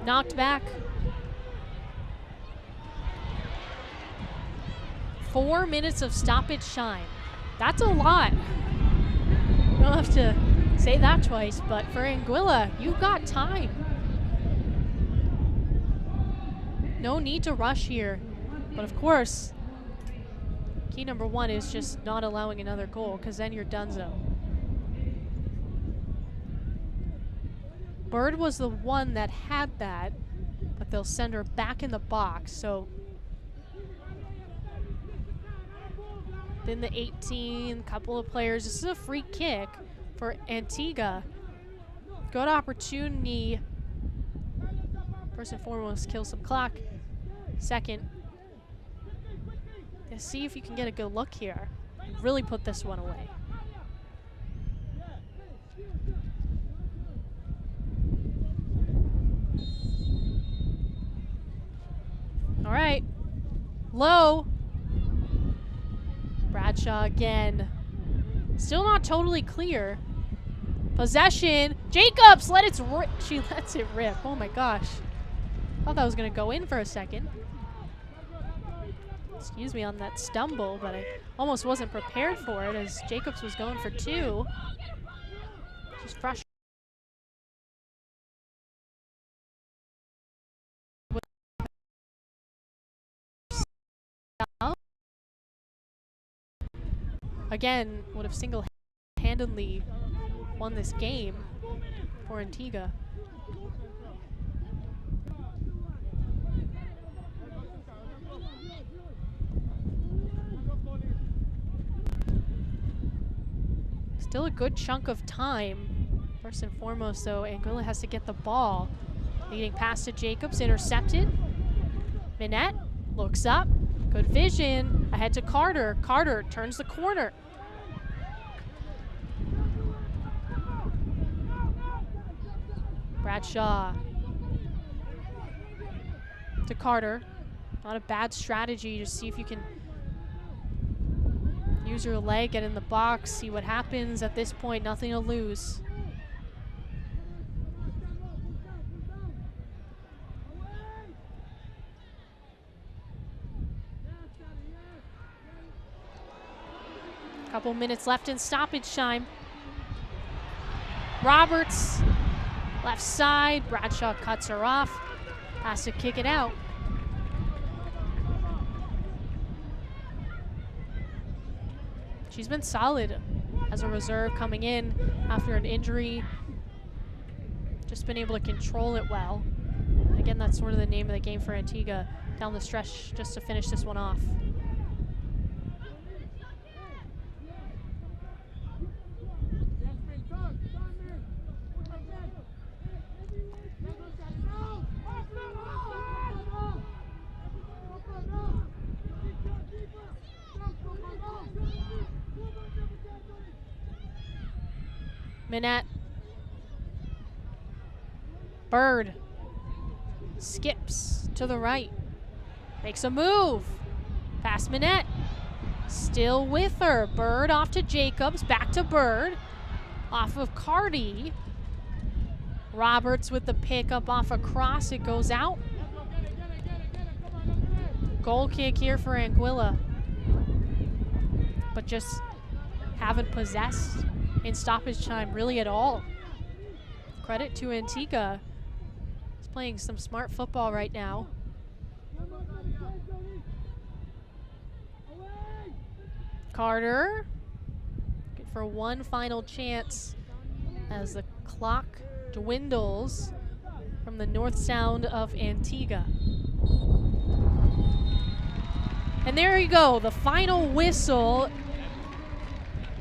Knocked back. 4 minutes of stoppage time. That's a lot. You don't have to say that twice, but for Anguilla, you've got time. No need to rush here. But of course, key number one is just not allowing another goal, because then you're donezo. Bird was the one that had that, but they'll send her back in the box. So in the 18, couple of players. This is a free kick for Antigua. Good opportunity. First and foremost, kill some clock. Second, see if you can get a good look here and really put this one away. All right, low. Bradshaw again. Still not totally clear. Possession. Jacobs let it rip. She lets it rip. Oh my gosh. Thought that was gonna go in for a second. Excuse me on that stumble, but I almost wasn't prepared for it as Jacobs was going for two. Just frustrating. Again, would have single-handedly won this game for Antigua. Still a good chunk of time. First and foremost, though, Anguilla has to get the ball. Leading pass to Jacobs, intercepted. Minette looks up. Good vision. Ahead to Carter. Carter turns the corner. Bradshaw to Carter. Not a bad strategy to see if you can use your leg, get in the box, see what happens. At this point, nothing to lose. Couple minutes left in stoppage time. Roberts, left side. Bradshaw cuts her off. Has to kick it out. She's been solid as a reserve coming in after an injury. Just been able to control it well. And again, that's sort of the name of the game for Antigua down the stretch just to finish this one off. Minette. Bird. Skips to the right. Makes a move. Past Minette. Still with her. Bird off to Jacobs. Back to Bird. Off of Cardi. Roberts with the pickup off a cross. It goes out. Goal kick here for Anguilla. But just haven't possessed in stoppage time really at all. Credit to Antigua. He's playing some smart football right now. Carter, looking for one final chance as the clock dwindles from the north sound of Antigua. And there you go, the final whistle.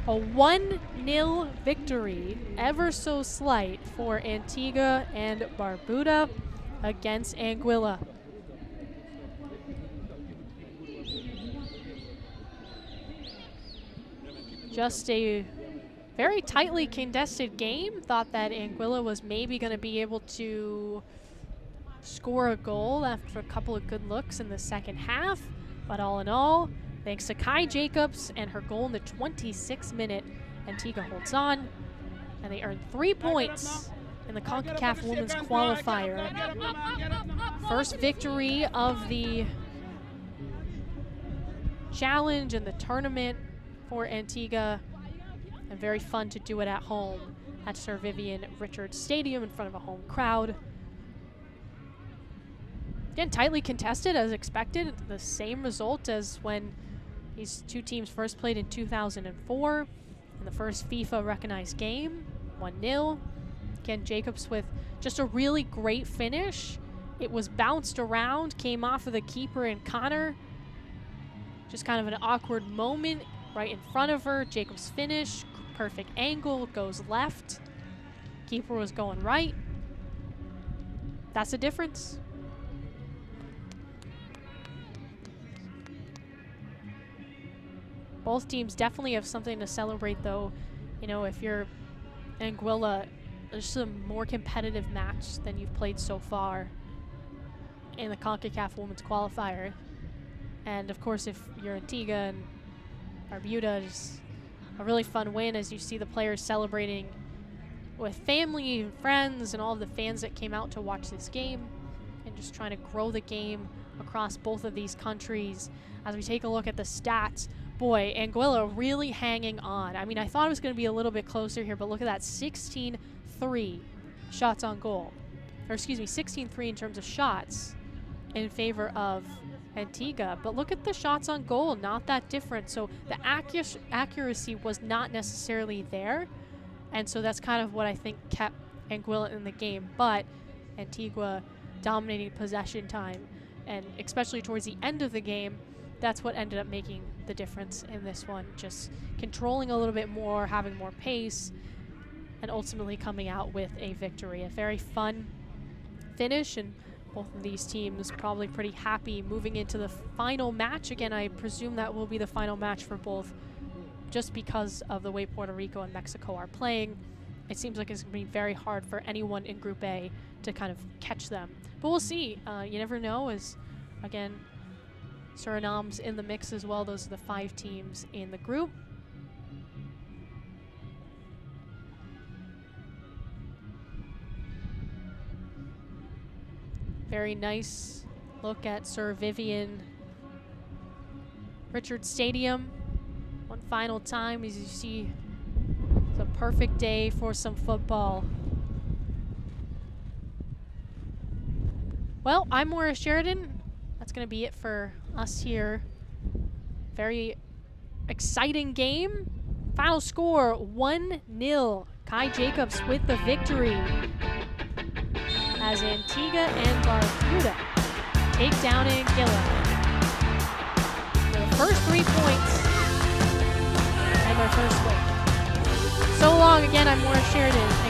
A 1-0 victory, ever so slight, for Antigua and Barbuda against Anguilla. Just a very tightly contested game. Thought that Anguilla was maybe going to be able to score a goal after a couple of good looks in the second half. But all in all, thanks to Kai Jacobs and her goal in the 26th minute, Antigua holds on, and they earn 3 points in the CONCACAF Women's Qualifier. First victory of the challenge and the tournament for Antigua, and very fun to do it at home at Sir Vivian Richards Stadium in front of a home crowd. Again, tightly contested as expected, the same result as when these two teams first played in 2004 in the first FIFA recognized game, 1-0. Again, Jacobs with just a really great finish. It was bounced around, came off of the keeper and Connor. Just kind of an awkward moment right in front of her. Jacobs finish, perfect angle, goes left. Keeper was going right. That's the difference. Both teams definitely have something to celebrate, though. You know, if you're Anguilla, there's a more competitive match than you've played so far in the CONCACAF Women's Qualifier. And of course, if you're Antigua and Barbuda, it's a really fun win as you see the players celebrating with family and friends and all of the fans that came out to watch this game, and just trying to grow the game across both of these countries. As we take a look at the stats, boy, Anguilla really hanging on. I mean, I thought it was going to be a little bit closer here, but look at that, 16-3 shots on goal. Or excuse me, 16-3 in terms of shots in favor of Antigua. But look at the shots on goal, not that different. So the accuracy was not necessarily there. And so that's kind of what I think kept Anguilla in the game. But Antigua dominating possession time, and especially towards the end of the game, that's what ended up making the difference in this one. Just controlling a little bit more, having more pace, and ultimately coming out with a victory. A very fun finish, and both of these teams probably pretty happy moving into the final match. Again, I presume that will be the final match for both, just because of the way Puerto Rico and Mexico are playing. It seems like it's going to be very hard for anyone in Group A to kind of catch them. But we'll see. You never know, as, again, Suriname's in the mix as well. Those are the 5 teams in the group. Very nice look at Sir Vivian Richards Stadium. One final time, as you see, it's a perfect day for some football. Well, I'm Maura Sheridan. That's going to be it for us here. Very exciting game. Final score, 1-0. Kai Jacobs with the victory as Antigua and Barbuda take down Anguilla. Their first 3 points and their first win. So long again, I'm Maura Sheridan.